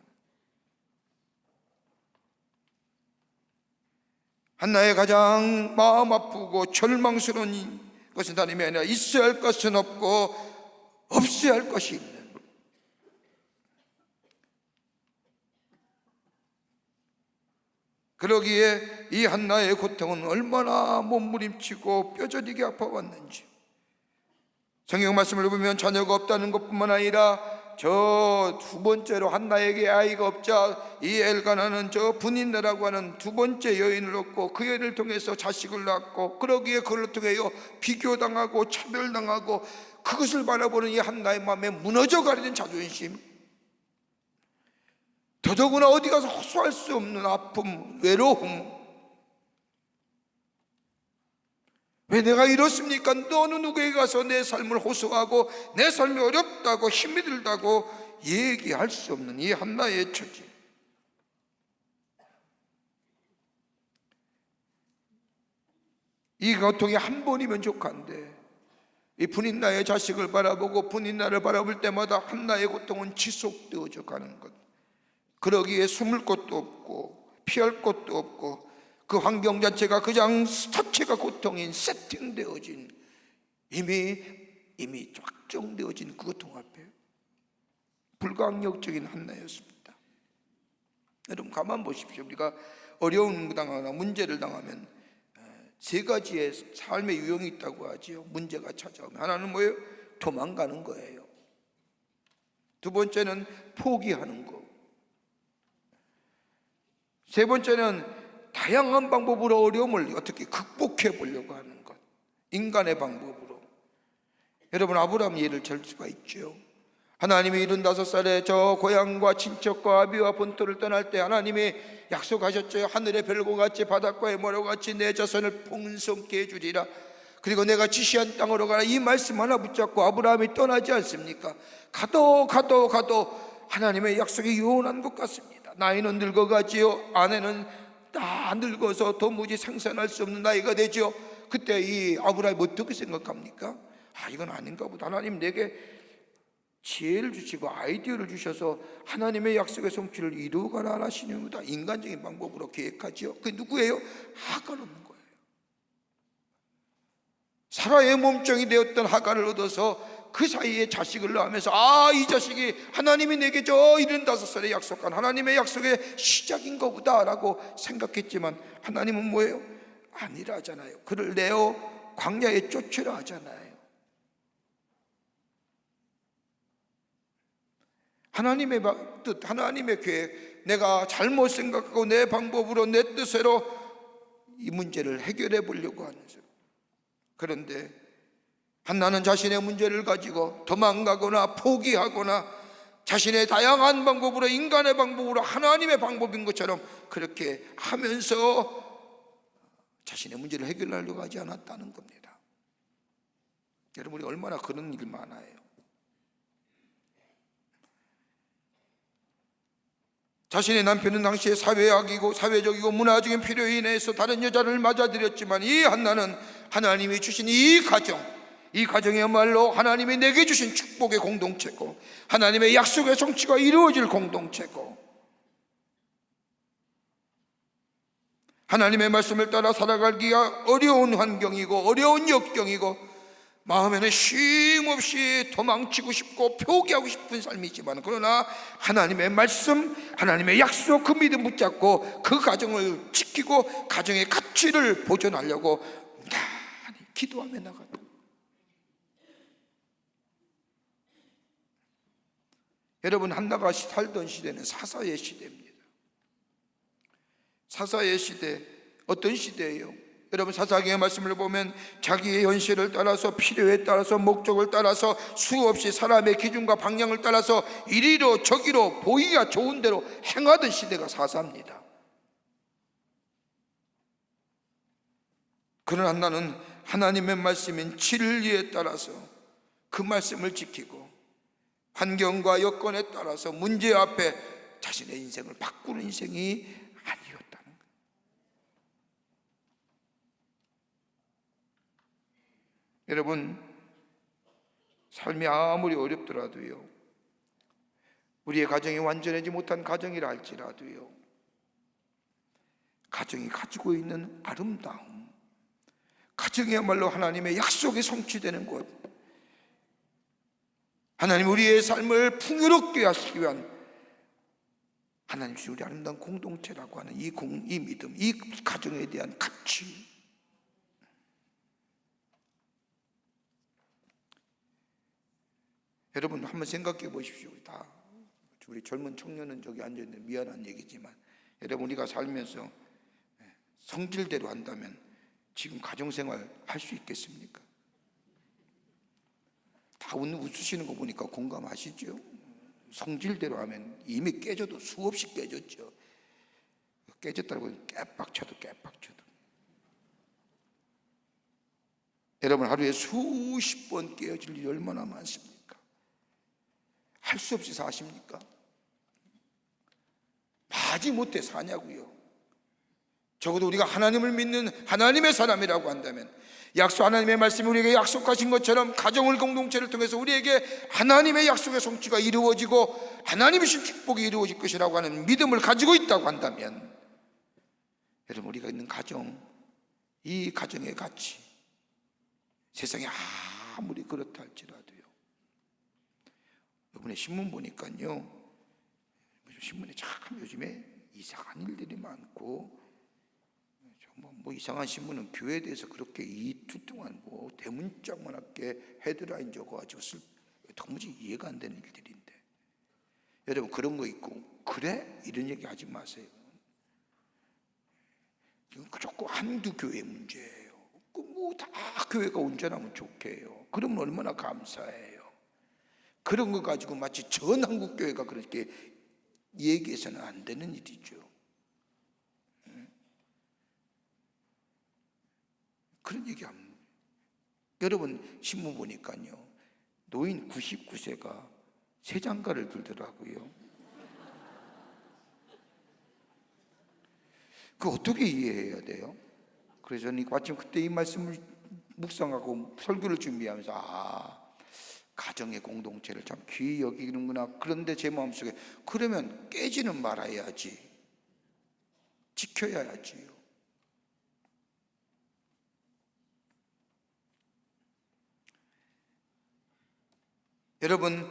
한나의 가장 마음 아프고 절망스러운 것은 다름이 아니라 있어야 할 것은 없고 없어야 할 것이 있는, 그러기에 이 한나의 고통은 얼마나 몸부림치고 뼈저리게 아파왔는지, 성경 말씀을 보면 자녀가 없다는 것뿐만 아니라 저 두 번째로 한나에게 아이가 없자 이 엘가나는 저 분인나라고 하는 두 번째 여인을 얻고 그 여인을 통해서 자식을 낳고, 그러기에 그걸 통하여 비교당하고 차별당하고, 그것을 바라보는 이 한나의 마음에 무너져가려는 자존심, 더더구나 어디 가서 호소할 수 없는 아픔, 외로움. 왜 내가 이렇습니까? 너는 누구에게 가서 내 삶을 호소하고 내 삶이 어렵다고 힘이 들다고 얘기할 수 없는 이 한나의 처지. 이 고통이 한 번이면 족한데, 이 분인나의 자식을 바라보고 분인나를 바라볼 때마다 한나의 고통은 지속되어져 가는 것. 그러기에 숨을 곳도 없고 피할 곳도 없고, 그 환경 자체가 그냥 자체가 고통인 세팅되어진, 이미 확정되어진 그 고통 앞에 불가항력적인 한나였습니다. 여러분 가만 보십시오. 우리가 어려움을 당하거나 문제를 당하면 세 가지의 삶의 유형이 있다고 하지요. 문제가 찾아오면 하나는 뭐예요? 도망가는 거예요. 두 번째는 포기하는 거. 세 번째는 다양한 방법으로 어려움을 어떻게 극복해 보려고 하는 것, 인간의 방법으로. 여러분 아브라함 예를 들 수가 있죠. 하나님이 75살에 저 고향과 친척과 아비와 본토를 떠날 때 하나님이 약속하셨죠. 하늘의 별과 같이 바닷가의 모래와 같이 내 자손을 풍성케 해주리라. 그리고 내가 지시한 땅으로 가라. 이 말씀 하나 붙잡고 아브라함이 떠나지 않습니까? 가도 하나님의 약속이 요원한 것 같습니다. 나이는 늙어가지요. 아내는 다 늙어서 도무지 생산할 수 없는 나이가 되죠. 그때 이 아브라함이 어떻게 생각합니까? 이건 아닌가 보다. 하나님 내게 지혜를 주시고 아이디어를 주셔서 하나님의 약속의 성취를 이루어가라 하시는구나. 인간적인 방법으로 계획하지요. 그게 누구예요? 하가를 얻는 거예요. 사라의 몸종이 되었던 하가를 얻어서 그 사이에 자식을 낳으면서 이 자식이 하나님이 내게 저 75살에 약속한 하나님의 약속의 시작인 거보다 라고 생각했지만, 하나님은 뭐예요? 아니라 하잖아요. 그를 내어 광야에 쫓으라 하잖아요. 하나님의 뜻, 하나님의 계획, 내가 잘못 생각하고 내 방법으로 내 뜻으로 이 문제를 해결해 보려고 하는 것. 그런데 한나는 자신의 문제를 가지고 도망가거나 포기하거나 자신의 다양한 방법으로, 인간의 방법으로 하나님의 방법인 것처럼 그렇게 하면서 자신의 문제를 해결하려고 하지 않았다는 겁니다. 여러분 우리 얼마나 그런 일 많아요. 자신의 남편은 당시에 사회적이고 문화적인 필요에 인해서 다른 여자를 맞아들였지만, 이 한나는 하나님이 주신 이 가정이야말로 하나님이 내게 주신 축복의 공동체고 하나님의 약속의 성취가 이루어질 공동체고, 하나님의 말씀을 따라 살아가기가 어려운 환경이고 어려운 역경이고, 마음에는 쉼없이 도망치고 싶고 포기하고 싶은 삶이지만, 그러나 하나님의 말씀, 하나님의 약속, 그 믿음 붙잡고 그 가정을 지키고 가정의 가치를 보존하려고 단히 기도하며 나간다. 여러분 한나가 살던 시대는 사사의 시대입니다. 사사의 시대, 어떤 시대예요? 여러분 사사기의 말씀을 보면 자기의 현실을 따라서, 필요에 따라서, 목적을 따라서 수없이 사람의 기준과 방향을 따라서 이리로 저기로 보기가 좋은 대로 행하던 시대가 사사입니다. 그러나 한나는 하나님의 말씀인 진리에 따라서 그 말씀을 지키고 환경과 여건에 따라서 문제 앞에 자신의 인생을 바꾸는 인생이 아니었다는 거예요. 여러분 삶이 아무리 어렵더라도요, 우리의 가정이 완전하지 못한 가정이라 할지라도요, 가정이 가지고 있는 아름다움, 가정이야말로 하나님의 약속이 성취되는 곳, 하나님 우리의 삶을 풍요롭게 하시기 위한 하나님 주신 우리 아름다운 공동체라고 하는 이 믿음, 이 가정에 대한 가치. 여러분 한번 생각해 보십시오. 우리 젊은 청년은 저기 앉아있는 미안한 얘기지만, 여러분 우리가 살면서 성질대로 한다면 지금 가정생활 할 수 있겠습니까? 다 웃으시는 거 보니까 공감하시죠? 성질대로 하면 이미 깨져도 수없이 깨졌죠. 깨졌다고 깨빡쳐도. 여러분 하루에 수십 번 깨어질 일이 얼마나 많습니까? 할 수 없이 사십니까? 마지못해 사냐고요. 적어도 우리가 하나님을 믿는 하나님의 사람이라고 한다면, 약속 하나님의 말씀이 우리에게 약속하신 것처럼 가정을 공동체를 통해서 우리에게 하나님의 약속의 성취가 이루어지고 하나님의 축복이 이루어질 것이라고 하는 믿음을 가지고 있다고 한다면, 여러분 우리가 있는 가정, 이 가정의 가치, 세상에 아무리 그렇다 할지라도요, 이번에 신문 보니까요, 신문에 참 요즘에 이상한 일들이 많고, 뭐 이상한 신문은 교회에 대해서 그렇게 이틀 동안 뭐 대문짝만하게 헤드라인 적어가지고 도무지 이해가 안 되는 일들인데, 여러분 그런 거 있고 그래? 이런 얘기 하지 마세요. 이건 조금 한두 교회 문제예요. 뭐 다 교회가 온전하면 좋게요. 그러면 얼마나 감사해요. 그런 거 가지고 마치 전 한국 교회가 그렇게 얘기해서는 안 되는 일이죠. 그런 얘기합니다. 여러분 신문 보니까요, 노인 99세가 새 장가를 들더라고요. 그 어떻게 이해해야 돼요? 그래서 저는 마침 그때 이 말씀을 묵상하고 설교를 준비하면서 가정의 공동체를 참 귀히 여기는구나. 그런데 제 마음속에, 그러면 깨지는 말아야지, 지켜야지요. 여러분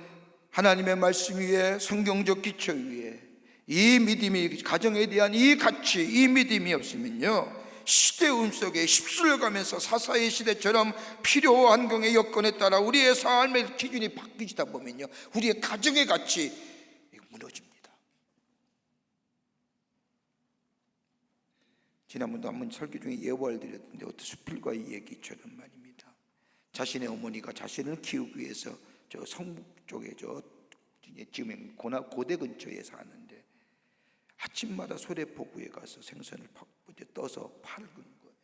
하나님의 말씀 위에, 성경적 기초 위에 이 믿음이, 가정에 대한 이 가치, 이 믿음이 없으면요, 시대의 속에 휩쓸려가면서 사사의 시대처럼 필요 한경의 여건에 따라 우리의 삶의 기준이 바뀌다 보면요, 우리의 가정의 가치 무너집니다. 지난번도 한번 설교 중에 예화를 드렸는데, 어떤 수필과의 얘기처럼 말입니다. 자신의 어머니가 자신을 키우기 위해서 저 성북 쪽에 지금 고대 근처에 사는데, 아침마다 소래포구에 가서 생선을 떠서 팔는 거예요.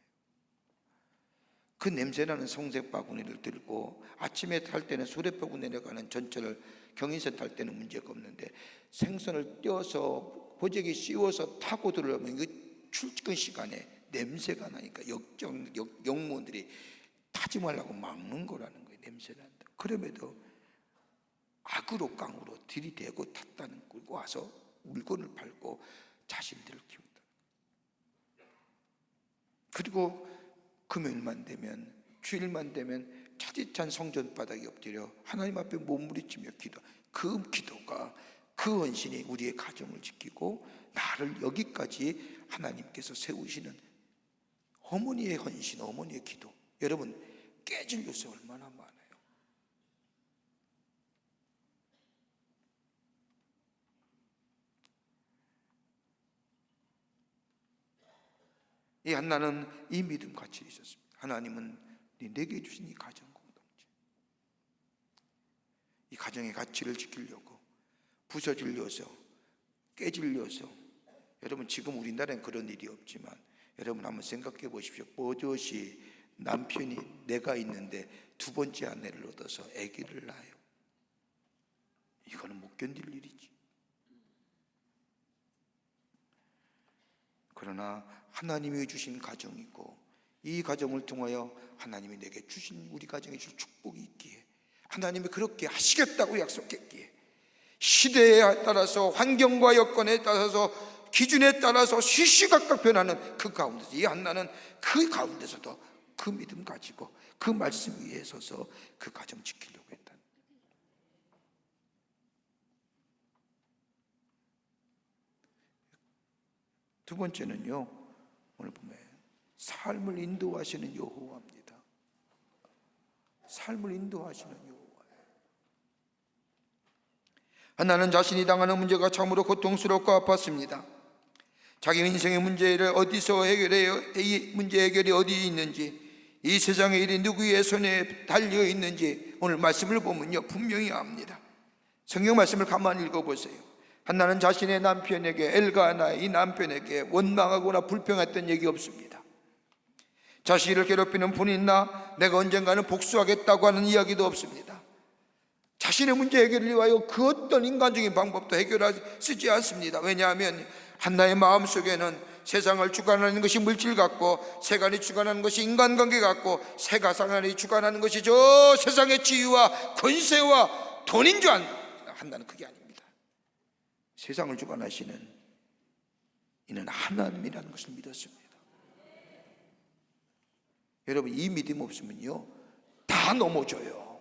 그 냄새나는 성색 바구니를 들고 아침에 탈 때는 소래포구 내려가는 전철을, 경인선 탈 때는 문제가 없는데, 생선을 떼어서 보재기 씌워서 타고 들어오면 그 출근 시간에 냄새가 나니까 역무원들이 타지 말라고 막는 거라는 거예요. 냄새 난다. 그럼에도 악으로 깡으로 들이대고 탔다는, 끌고 와서 물건을 팔고 자신들을 키운다. 그리고 금요일만 되면, 주일만 되면 차디찬 성전 바닥에 엎드려 하나님 앞에 몸부림치며 기도. 그 기도가, 그 헌신이 우리의 가정을 지키고 나를 여기까지 하나님께서 세우시는 어머니의 헌신, 어머니의 기도. 여러분 깨질 요새 얼마나 많아요. 이 한나는 이 믿음 가치에 있었습니다. 하나님은 내게 주신 이 가정 공동체, 이 가정의 가치를 지키려고 부서지려서, 깨질려서, 여러분 지금 우리나라엔 그런 일이 없지만 여러분 한번 생각해 보십시오. 버젓이 남편이 내가 있는데 두 번째 아내를 얻어서 아기를 낳아요. 이거는 못 견딜 일이지. 그러나 하나님이 주신 가정이고, 이 가정을 통하여 하나님이 내게 주신, 우리 가정에 주신 축복이 있기에, 하나님이 그렇게 하시겠다고 약속했기에, 시대에 따라서, 환경과 여건에 따라서, 기준에 따라서 시시각각 변하는 그 가운데서 이 한나는 그 가운데서도 그 믿음 가지고 그 말씀 위에 서서 그 가정 지키려고 했다. 두 번째는요, 오늘 보면 삶을 인도하시는 여호와입니다. 삶을 인도하시는 여호와. 한나는 자신이 당하는 문제가 참으로 고통스럽고 아팠습니다. 자기 인생의 문제를 어디서 해결해요? 이 문제 해결이 어디 있는지, 이 세상의 일이 누구의 손에 달려 있는지 오늘 말씀을 보면요 분명히 압니다. 성경 말씀을 가만히 읽어보세요. 한나는 자신의 남편에게, 엘가나 이 남편에게 원망하거나 불평했던 얘기 없습니다. 자신을 괴롭히는 분이 있나 내가 언젠가는 복수하겠다고 하는 이야기도 없습니다. 자신의 문제 해결을 위하여 그 어떤 인간적인 방법도 쓰지 않습니다. 왜냐하면 한나의 마음속에는 세상을 주관하는 것이 물질 같고, 세간이 주관하는 것이 인간관계 같고, 세간이 주관하는 것이 저 세상의 지위와 권세와 돈인 줄 한다는 그게 아닙니다. 세상을 주관하시는 이는 하나님이라는 것을 믿었습니다. 여러분, 이 믿음 없으면요 다 넘어져요.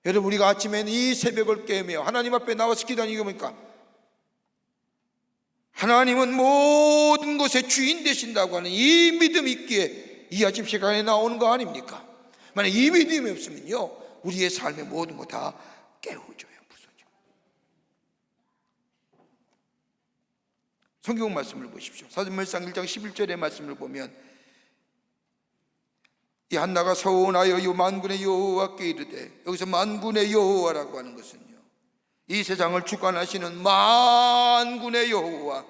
여러분, 우리가 아침에는 이 새벽을 깨며 하나님 앞에 나와서 기도하는 게 뭡니까? 하나님은 모든 것의 주인 되신다고 하는 이 믿음 있기에 이 아침 시간에 나오는 거 아닙니까? 만약 이 믿음이 없으면요 우리의 삶의 모든 거 다 깨어져요, 부서져요. 성경 말씀을 보십시오. 사무엘상 1장 11절의 말씀을 보면 이 한나가 서원하여 이 만군의 여호와께 이르되, 여기서 만군의 여호와라고 하는 것은요 이 세상을 주관하시는 만군의 여호와,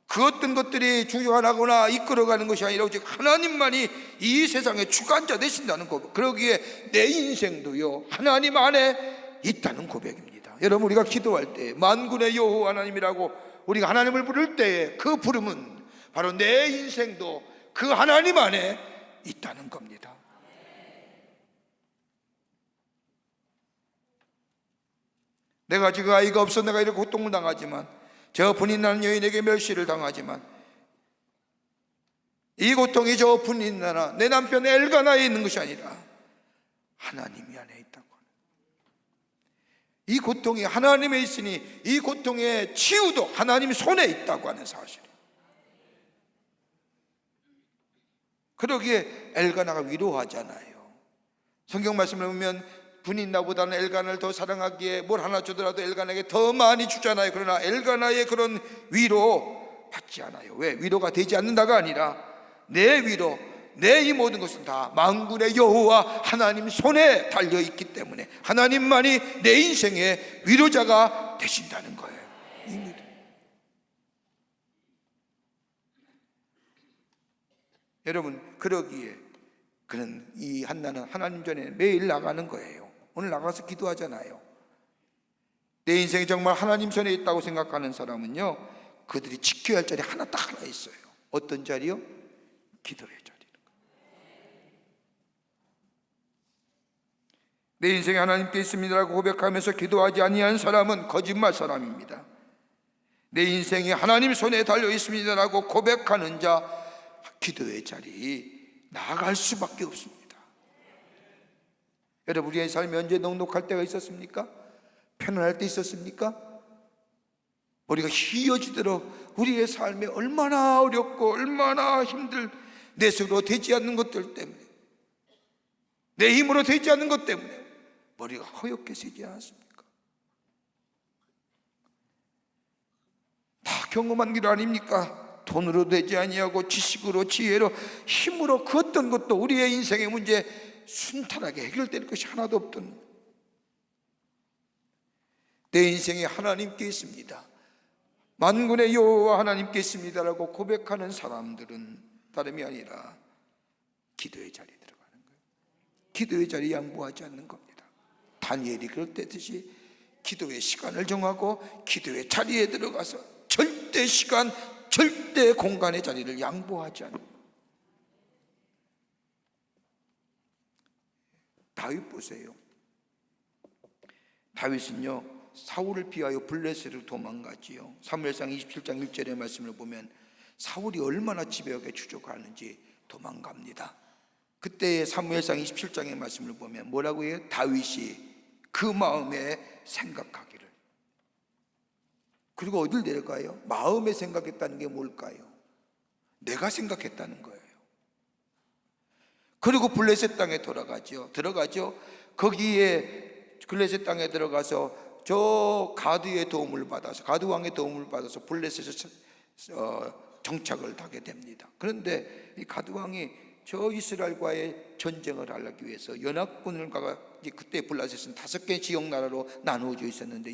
그 어떤 것들이 주관하거나 이끌어가는 것이 아니라 오직 하나님만이 이 세상의 주관자 되신다는 고백, 그러기에 내 인생도요 하나님 안에 있다는 고백입니다. 여러분, 우리가 기도할 때 만군의 여호와 하나님이라고 우리가 하나님을 부를 때에 그 부름은 바로 내 인생도 그 하나님 안에 있다는 겁니다. 내가 지금 아이가 없어 내가 이렇게 고통을 당하지만, 저 분인나는 여인에게 멸시를 당하지만, 이 고통이 저 분인나나 내 남편 엘가나에 있는 것이 아니라 하나님이 안에 있다고. 이 고통이 하나님에 있으니 이 고통의 치유도 하나님 손에 있다고 하는 사실. 그러기에 엘가나가 위로하잖아요. 성경 말씀을 보면 분인나보다는 엘가나를 더 사랑하기에 뭘 하나 주더라도 엘가나에게 더 많이 주잖아요. 그러나 엘가나의 그런 위로 받지 않아요. 왜? 위로가 되지 않는다가 아니라 내 위로, 내 이 모든 것은 다 만군의 여호와 하나님 손에 달려있기 때문에 하나님만이 내 인생의 위로자가 되신다는 거예요. 이 믿음. 여러분, 그러기에 그는 이 한나는 하나님 전에 매일 나가는 거예요. 오늘 나가서 기도하잖아요. 내 인생이 정말 하나님 손에 있다고 생각하는 사람은요 그들이 지켜야 할 자리 딱 하나 있어요. 어떤 자리요? 기도의 자리. 내 인생이 하나님께 있습니다라고 고백하면서 기도하지 아니한 사람은 거짓말 사람입니다. 내 인생이 하나님 손에 달려 있습니다라고 고백하는 자, 기도의 자리 나아갈 수밖에 없습니다. 여러분, 우리의 삶이 언제 넉넉할 때가 있었습니까? 편안할 때 있었습니까? 우리가 휘어지도록 우리의 삶이 얼마나 어렵고 얼마나 내 스스로 되지 않는 것들 때문에, 내 힘으로 되지 않는 것 때문에 머리가 허옇게 새지 않았습니까? 다 경험한 길 아닙니까? 돈으로 되지 아니하고 지식으로, 지혜로, 힘으로 그 어떤 것도 우리의 인생의 문제 순탄하게 해결될 것이 하나도 없던, 내 인생에 하나님께 있습니다, 만군의 여호와 하나님께 있습니다라고 고백하는 사람들은 다름이 아니라 기도의 자리에 들어가는 거예요. 기도의 자리에 양보하지 않는 겁니다. 다니엘이 그렇듯이 기도의 시간을 정하고 기도의 자리에 들어가서 절대 시간, 절대 공간의 자리를 양보하지 않는 거예요. 다윗 보세요. 다윗은요 사울을 피하여 블레셋으로 도망가지요. 사무엘상 27장 1절의 말씀을 보면 사울이 얼마나 집요하게 추적하는지 도망갑니다. 그때 사무엘상 27장의 말씀을 보면 뭐라고 해요? 다윗이 그 마음에 생각하기를 그리고 어딜 내려가요? 마음에 생각했다는 게 뭘까요? 내가 생각했다는 거예요. 그리고 블레셋 땅에 들어가죠. 거기에 블레셋 땅에 들어가서 저 가드의 도움을 받아서, 가드 왕의 도움을 받아서 블레셋에 정착을 하게 됩니다. 그런데 이 가드 왕이 저 이스라엘과의 전쟁을 하기 위해서 연합군을 그때 블레셋은 5개 지역 나라로 나누어져 있었는데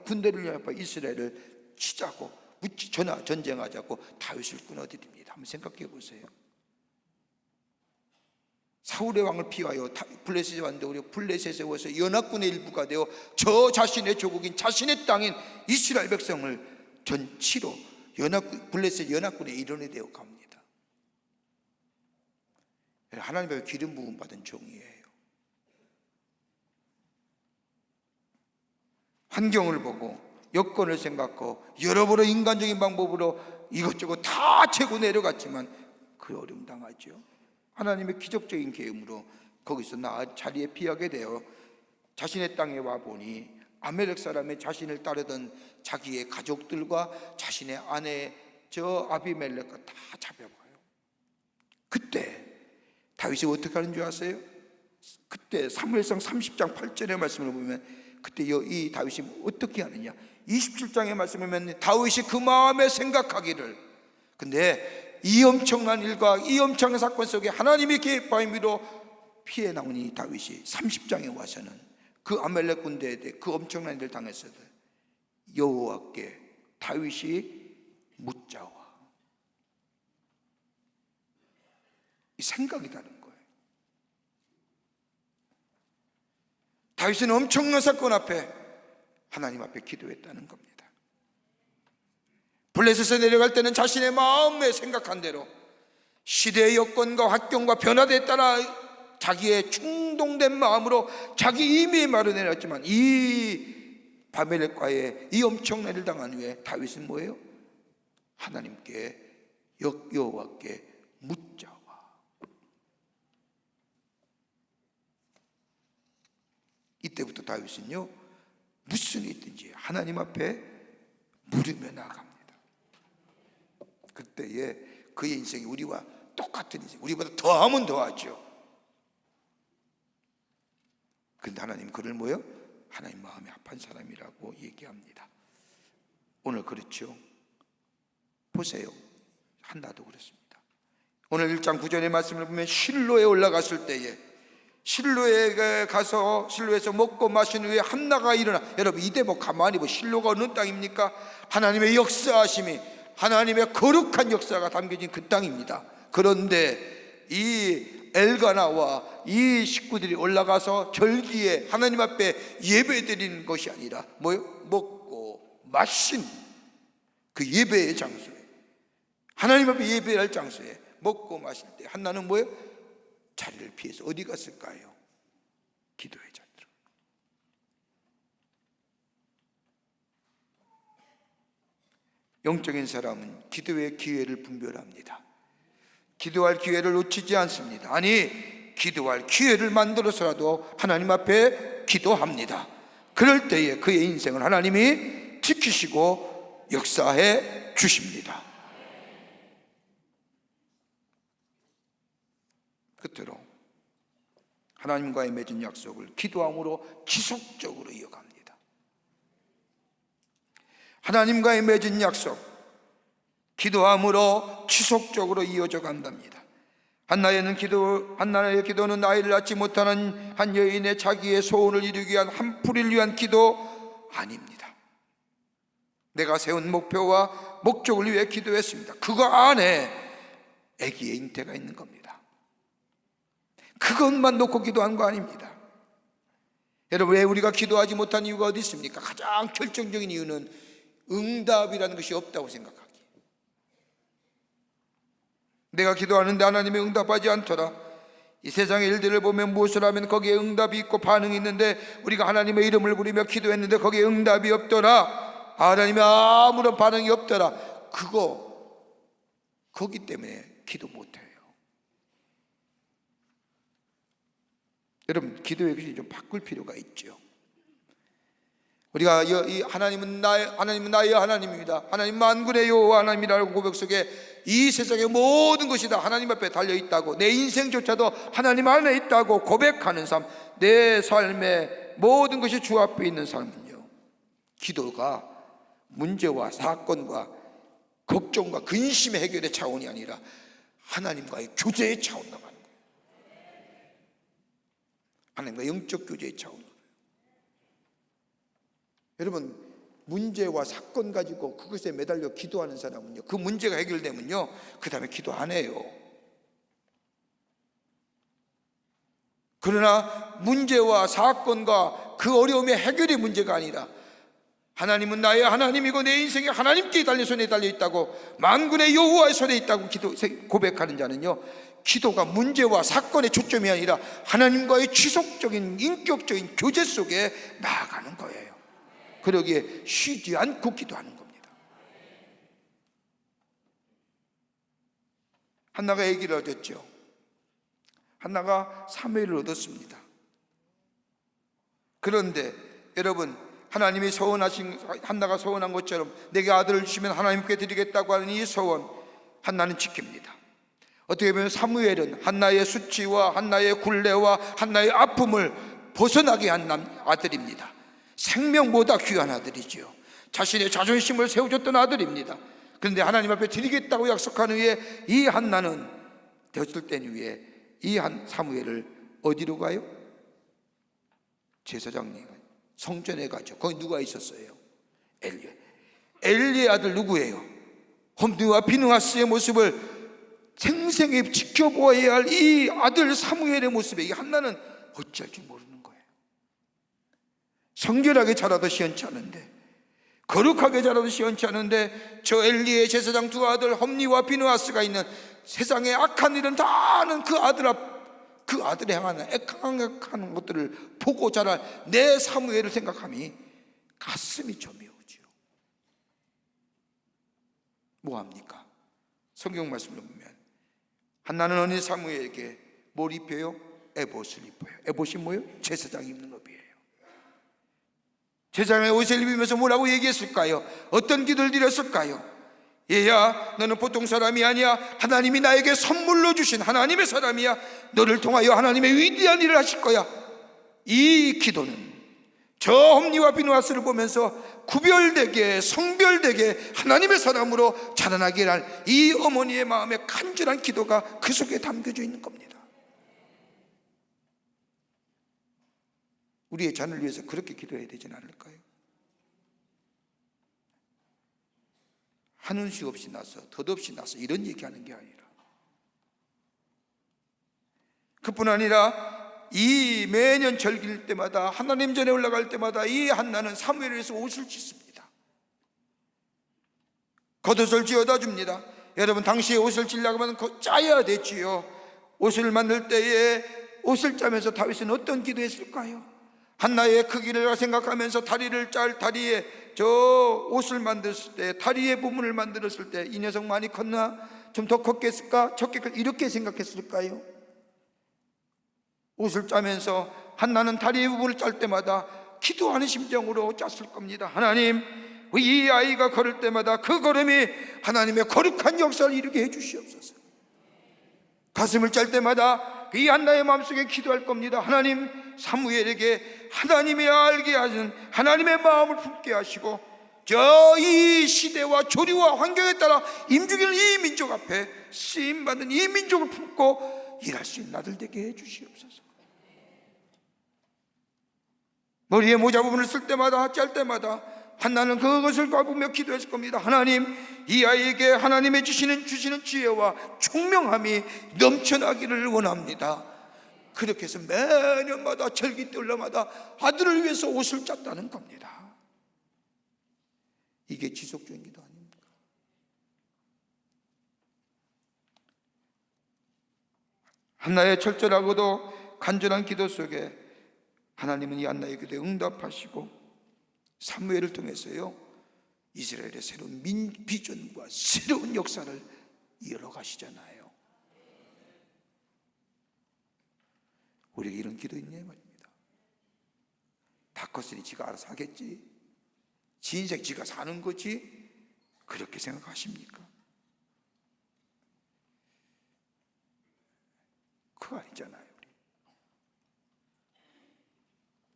군대를 연합하여 이스라엘을 치자고 전쟁하자고 다윗을 끊어들입니다. 한번 생각해 보세요. 사울의 왕을 피하여 블레셋에 왔는데 우리 블레셋에 와서 연합군의 일부가 되어 저 자신의 조국인 자신의 땅인 이스라엘 백성을 전치로 블레셋 연합군의 일원이 되어 갑니다. 하나님의 기름 부음 받은 종이에요. 환경을 보고 여건을 생각하고 여러모로 인간적인 방법으로 이것저것 다 채고 내려갔지만 그 어려움 당하죠. 하나님의 기적적인 계획으로 거기서 자리에 피하게 되어 자신의 땅에 와보니 아멜렉 사람의 자신을 따르던 자기의 가족들과 자신의 아내 저 아비멜렉과 다 잡혀가요. 그때 다윗이 어떻게 하는 줄 아세요? 그때 사무엘상 30장 8절의 말씀을 보면 그때 이 다윗이 어떻게 하느냐, 27장의 말씀을 보면 다윗이 그 마음에 생각하기를, 근데 이 엄청난 일과 이 엄청난 사건 속에 하나님의 계획바임으로 피해 나오니 다윗이 30장에 와서는 그 아멜렉 군대에 대해 그 엄청난 일을 당했어도 여호와께 다윗이 묻자와, 이 생각이 다른 거예요. 다윗은 엄청난 사건 앞에 하나님 앞에 기도했다는 겁니다. 블레셋에 내려갈 때는 자신의 마음에 생각한 대로 시대의 여건과 환경과 변화에 따라 자기의 충동된 마음으로 자기 임의의 말을 내렸지만 이 바벨과의 이 엄청난 일을 당한 후에 다윗은 뭐예요? 하나님께 여호와께 묻자와. 이때부터 다윗은요, 무슨 일이 있든지 하나님 앞에 물으며 나아갑니다. 그때에 그의 인생이 우리와 똑같은 인생, 우리보다 더하면 더하죠. 근데 하나님 그를 뭐요? 하나님 마음에 합한 사람이라고 얘기합니다. 오늘 그렇죠. 보세요, 한나도 그렇습니다. 오늘 1장 9절의 말씀을 보면 실로에 올라갔을 때에 실로에 가서 실로에서 먹고 마신 후에 한나가 일어나, 여러분 이 대목 가만히 보면 실로가 어느 땅입니까? 하나님의 역사하심이, 하나님의 거룩한 역사가 담겨진 그 땅입니다. 그런데 이 엘가나와 이 식구들이 올라가서 절기에 하나님 앞에 예배드리는 것이 아니라 뭐요? 먹고 마신 그 예배의 장소에, 하나님 앞에 예배할 장소에 먹고 마실 때 한나는 뭐요? 자리를 피해서 어디 갔을까요? 기도의 자리로. 영적인 사람은 기도의 기회를 분별합니다. 기도할 기회를 놓치지 않습니다. 아니, 기도할 기회를 만들어서라도 하나님 앞에 기도합니다. 그럴 때에 그의 인생을 하나님이 지키시고 역사해 주십니다. 끝으로 하나님과의 맺은 약속을 기도함으로 지속적으로 이어갑니다. 하나님과의 맺은 약속, 기도함으로 지속적으로 이어져 간답니다. 한나의 기도는 아이를 낳지 못하는 한 여인의 자기의 소원을 이루기 위한, 한 풀이를 위한 기도 아닙니다. 내가 세운 목표와 목적을 위해 기도했습니다. 그거 안에 아기의 잉태가 있는 겁니다. 그것만 놓고 기도한 거 아닙니다. 여러분, 왜 우리가 기도하지 못한 이유가 어디 있습니까? 가장 결정적인 이유는 응답이라는 것이 없다고 생각하기. 내가 기도하는데 하나님이 응답하지 않더라. 이 세상의 일들을 보면 무엇을 하면 거기에 응답이 있고 반응이 있는데, 우리가 하나님의 이름을 부르며 기도했는데 거기에 응답이 없더라, 하나님의 아무런 반응이 없더라. 거기 때문에 기도 못해요. 여러분, 기도의 것이 좀 바꿀 필요가 있죠. 우리가 이 하나님은 나의 하나님입니다, 하나님 만군의 여호와 하나님이라는 고백 속에 이 세상의 모든 것이 다 하나님 앞에 달려있다고, 내 인생조차도 하나님 안에 있다고 고백하는 삶, 내 삶의 모든 것이 주 앞에 있는 삶은요, 기도가 문제와 사건과 걱정과 근심의 해결의 차원이 아니라 하나님과의 교제의 차원으로 가는 거예요. 하나님과 영적 교제의 차원으로. 여러분, 문제와 사건 가지고 그것에 매달려 기도하는 사람은요, 그 문제가 해결되면요, 그 다음에 기도 안 해요. 그러나 문제와 사건과 그 어려움의 해결이 문제가 아니라 하나님은 나의 하나님이고 내 인생이 하나님께 손에 달려있다고, 만군의 여호와의 손에 있다고 고백하는 자는요, 기도가 문제와 사건의 초점이 아니라 하나님과의 지속적인 인격적인 교제 속에 나아가는 거예요. 그러기에 쉬지 않고 기도하는 겁니다. 한나가 아기를 얻었죠. 한나가 사무엘을 얻었습니다. 그런데 여러분, 하나님이 한나가 소원한 것처럼 내게 아들을 주시면 하나님께 드리겠다고 하는 이 소원, 한나는 지킵니다. 어떻게 보면 사무엘은 한나의 수치와 한나의 굴레와 한나의 아픔을 벗어나게 한 아들입니다. 생명보다 귀한 아들이지요. 자신의 자존심을 세워줬던 아들입니다. 그런데 하나님 앞에 드리겠다고 약속한 후에 이 한나는 되었을 땐 후에 이 사무엘을 어디로 가요? 제사장님 성전에 가죠. 거기 누가 있었어요? 엘리의 아들 누구예요? 홈리와 비느하스의 모습을 생생히 지켜보아야 할 이 아들 사무엘의 모습에 이 한나는 어찌할 줄 모르는 거예요. 성결하게 자라도 시원치 않은데, 거룩하게 자라도 시원치 않은데, 저 엘리의 제사장 두 아들 홈리와 비느하스가 있는 세상의 악한 일은 다 아는 그 아들의 향하는 악한 것들을 보고 자란 내 사무엘을 생각하니 가슴이 저미오지요. 뭐합니까? 성경 말씀을 보면 한나는 어느 사무엘에게 뭘 입혀요? 에봇을 입어요. 에봇이 뭐예요? 제사장이 입는 옷이에요. 제사장의 옷을 입으면서 뭐라고 얘기했을까요? 어떤 기도를 드렸을까요? 얘야, 너는 보통 사람이 아니야. 하나님이 나에게 선물로 주신 하나님의 사람이야. 너를 통하여 하나님의 위대한 일을 하실 거야. 이 기도는 저 홈리와 비느하스를 보면서 구별되게 성별되게 하나님의 사람으로 자라나게 할 이 어머니의 마음에 간절한 기도가 그 속에 담겨져 있는 겁니다. 우리의 자녀를 위해서 그렇게 기도해야 되지는 않을까요? 한운 수 없이 나서 덧없이 나서 이런 얘기하는 게 아니라, 그뿐 아니라 이 매년 절기일 때마다 하나님 전에 올라갈 때마다 이 한나는 사무엘을 위해서 옷을 찢습니다. 겉옷을 쥐어다 줍니다. 여러분, 당시에 옷을 찢려고 하면 짜야 되지요. 옷을 만들 때에 옷을 짜면서 다윗은 어떤 기도했을까요? 한나의 크기를 생각하면서 다리에 저 옷을 만들었을 때, 다리의 부분을 만들었을 때 이 녀석 많이 컸나? 좀 더 컸겠을까? 이렇게 생각했을까요? 옷을 짜면서 한나는 다리의 부분을 짤 때마다 기도하는 심정으로 짰을 겁니다. 하나님, 이 아이가 걸을 때마다 그 걸음이 하나님의 거룩한 역사를 이루게 해주시옵소서. 가슴을 짤 때마다 이 한나의 마음속에 기도할 겁니다. 하나님, 사무엘에게 하나님이 알게 하는 하나님의 마음을 품게 하시고, 저 이 시대와 조류와 환경에 따라 임중이는 이 민족 앞에 쓰임받는 이 민족을 품고 일할 수 있는 아들 되게 해주시옵소서. 머리에 모자 부분을 쓸 때마다 짤 때마다 한나는 그것을 바꾸며 기도했을 겁니다. 하나님, 이 아이에게 하나님의 주시는 지혜와 총명함이 넘쳐나기를 원합니다. 그렇게 해서 매년마다 절기 때마다 아들을 위해서 옷을 짰다는 겁니다. 이게 지속적인 기도 아닙니까? 한나의 철저하고도 간절한 기도 속에 하나님은 이 한나의 기도에 응답하시고 사무엘을 통해서요, 이스라엘의 새로운 비전과 새로운 역사를 이어가시잖아요. 우리에게 이런 기도 있냐 말입니다. 다 컸으니 지가 알아서 하겠지. 지 인생 지가 사는 거지? 그렇게 생각하십니까? 그거 아니잖아요.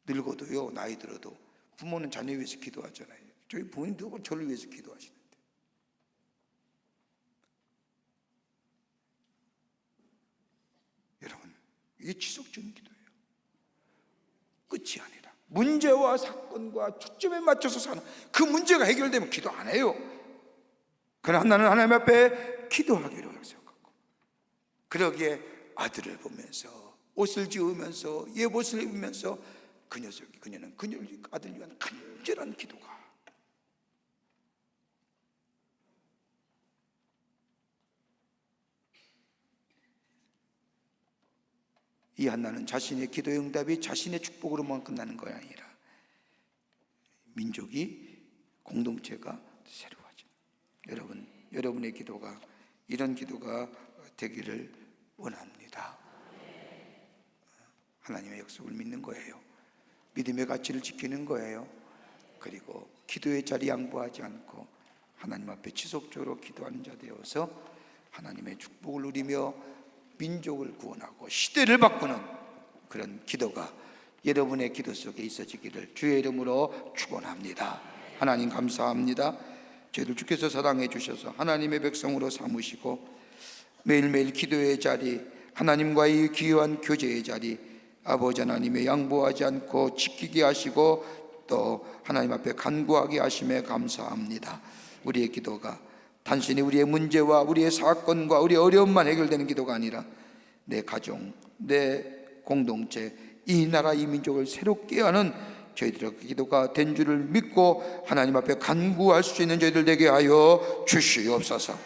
우리 늙어도요, 나이 들어도 부모는 자녀 위해서 기도하잖아요. 저희 부모님도 저를 위해서 기도하시는데, 여러분, 이게 지속적인 기도예요. 끝이 아니라 문제와 사건과 초점에 맞춰서 사는, 그 문제가 해결되면 기도 안 해요. 그러나 나는 하나님 앞에 기도하기로 약속하고, 그러기에 아들을 보면서 옷을 지으면서 예봇을 입으면서 그녀는 그녀를 아들을 위한 간절한 기도가, 이 한나는 자신의 기도의 응답이 자신의 축복으로만 끝나는 것이 아니라 민족이, 공동체가 새로워지는, 여러분의 기도가 이런 기도가 되기를 원합니다. 하나님의 약속을 믿는 거예요. 믿음의 가치를 지키는 거예요. 그리고 기도의 자리 양보하지 않고 하나님 앞에 지속적으로 기도하는 자 되어서 하나님의 축복을 누리며 민족을 구원하고 시대를 바꾸는 그런 기도가 여러분의 기도 속에 있어지기를 주의 이름으로 축원합니다. 하나님 감사합니다. 저희들 주께서 사랑해 주셔서 하나님의 백성으로 삼으시고 매일매일 기도의 자리, 하나님과의 귀한 교제의 자리, 아버지 하나님의 양보하지 않고 지키게 하시고 또 하나님 앞에 간구하게 하심에 감사합니다. 우리의 기도가 단순히 우리의 문제와 우리의 사건과 우리의 어려움만 해결되는 기도가 아니라 내 가정, 내 공동체, 이 나라, 이 민족을 새롭게 하는 저희들의 기도가 된 줄을 믿고 하나님 앞에 간구할 수 있는 저희들 되게 하여 주시옵소서.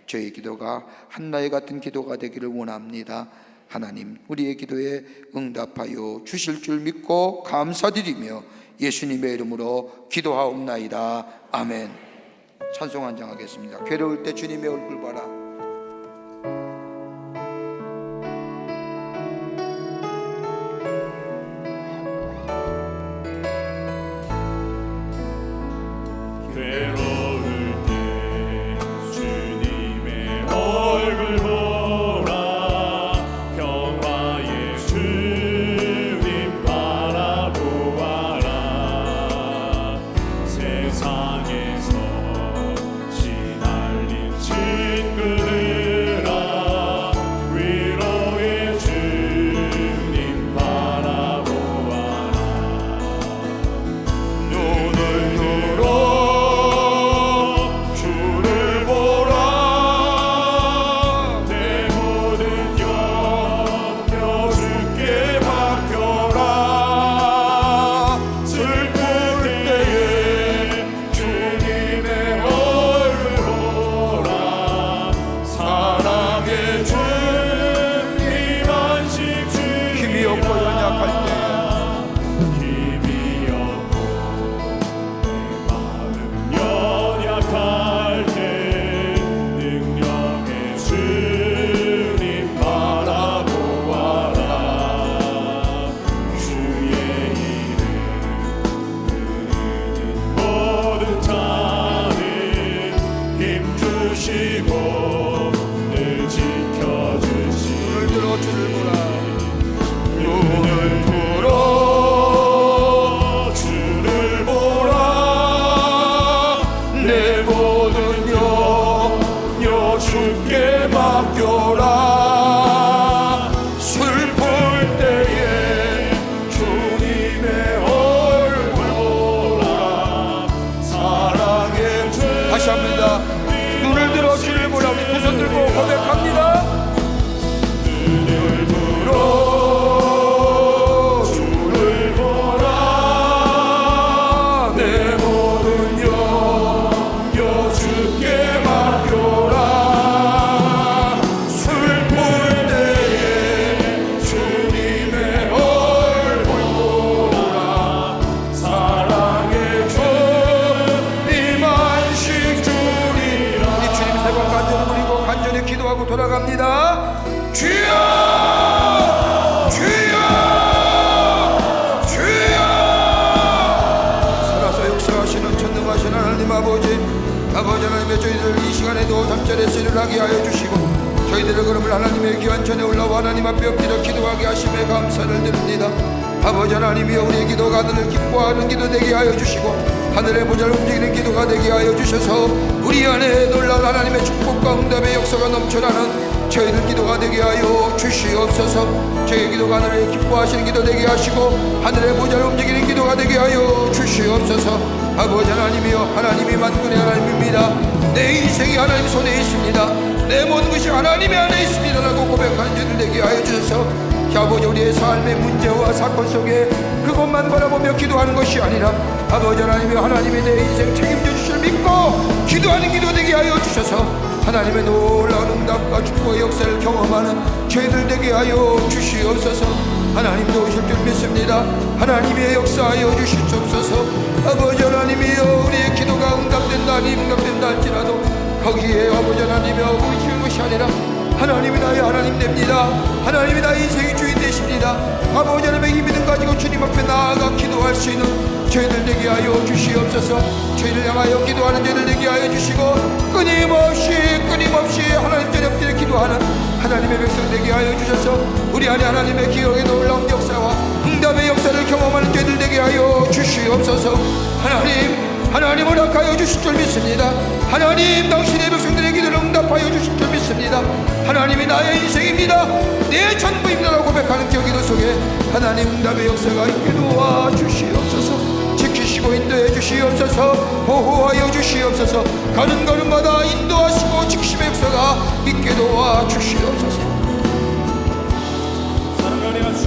저희 기도가 한나의 같은 기도가 되기를 원합니다. 하나님, 우리의 기도에 응답하여 주실 줄 믿고 감사드리며 예수님의 이름으로 기도하옵나이다. 아멘. 찬송 한장하겠습니다. 괴로울 때 주님의 얼굴 봐라. 돌아갑니다. 주여, 주여, 주여. 살아서 역사하시는 전능하신 하나님 아버지 하나님의 저희들 이 시간에도 잠자리에 일어나게 하여 주시고 저희들의 걸음을 하나님의 귀한 전에 올라와 하나님 앞에 엎드려 기도하게 하심에 감사를 드립니다. 아버지 하나님이여 우리의 기도가 하늘을 기뻐하는 기도 되게 하여 주시고 하늘의 보좌를 움직이는 기도가 되게 하여 주셔서 우리 안에 놀라운 하나님의 축복과 응답의 역사가 넘쳐나는 저희들 기도가 되게 하여 주시옵소서. 저희 기도가 하늘을 기뻐하시는 기도 되게 하시고 하늘의 보좌를 움직이는 기도가 되게 하여 주시옵소서. 아버지 하나님이여 하나님이 만군의 하나님입니다. 내 인생이 하나님 손에 있습니다. 내 모든 것이 하나님의 안에 있습니다 라고 고백하는 저희들 되게 하여 주셔서 아버지 우리의 삶의 문제와 사건 속에 그것만 바라보며 기도하는 것이 아니라 아버지 하나님이 하나님의 내 인생 책임져 주실 믿고 기도하는 기도 되게 하여 주셔서 하나님의 놀라운 응답과 축복의 역사를 경험하는 저희들 되게 하여 주시옵소서. 하나님도 오실 줄 믿습니다. 하나님의 역사하여 주시옵소서. 아버지 하나님이여 우리의 기도가 응답된다 아니 응답된다 할지라도 거기에 아버지 하나님이여 우리 지은 것이 아니라 하나님이 나의 하나님 됩니다. 하나님이 나의 인생의 주인 되십니다. 아버지 하나님의 힘이 든 가지고 주님 앞에 나아가 기도할 수 있는 저희들 되게 하여 주시옵소서. 저희를 향하여 기도하는 저희들 되게 하여 주시고 끊임없이 하나님 전에 엎드려 기도하는 하나님의 백성 되게 하여 주셔서 우리 안에 하나님의 기억의 놀라운 역사와 응답의 역사를 경험하는 저희들 되게 하여 주시옵소서. 하나님 허락하여 주실 줄 믿습니다. 하나님 당신의 백성들의 기도를 응답하여 주실 줄 믿습니다. 하나님이 나의 인생입니다. 내 전부입니다 라고 고백하는 저 기도 속에 하나님 응답의 역사가 있게 도와 주시옵소서. 지키시고 인도해 주시옵소서. 보호하여 주시옵소서. 가는 걸음마다 인도하시고 지키심의 역사가 있게 도와 주시옵소서.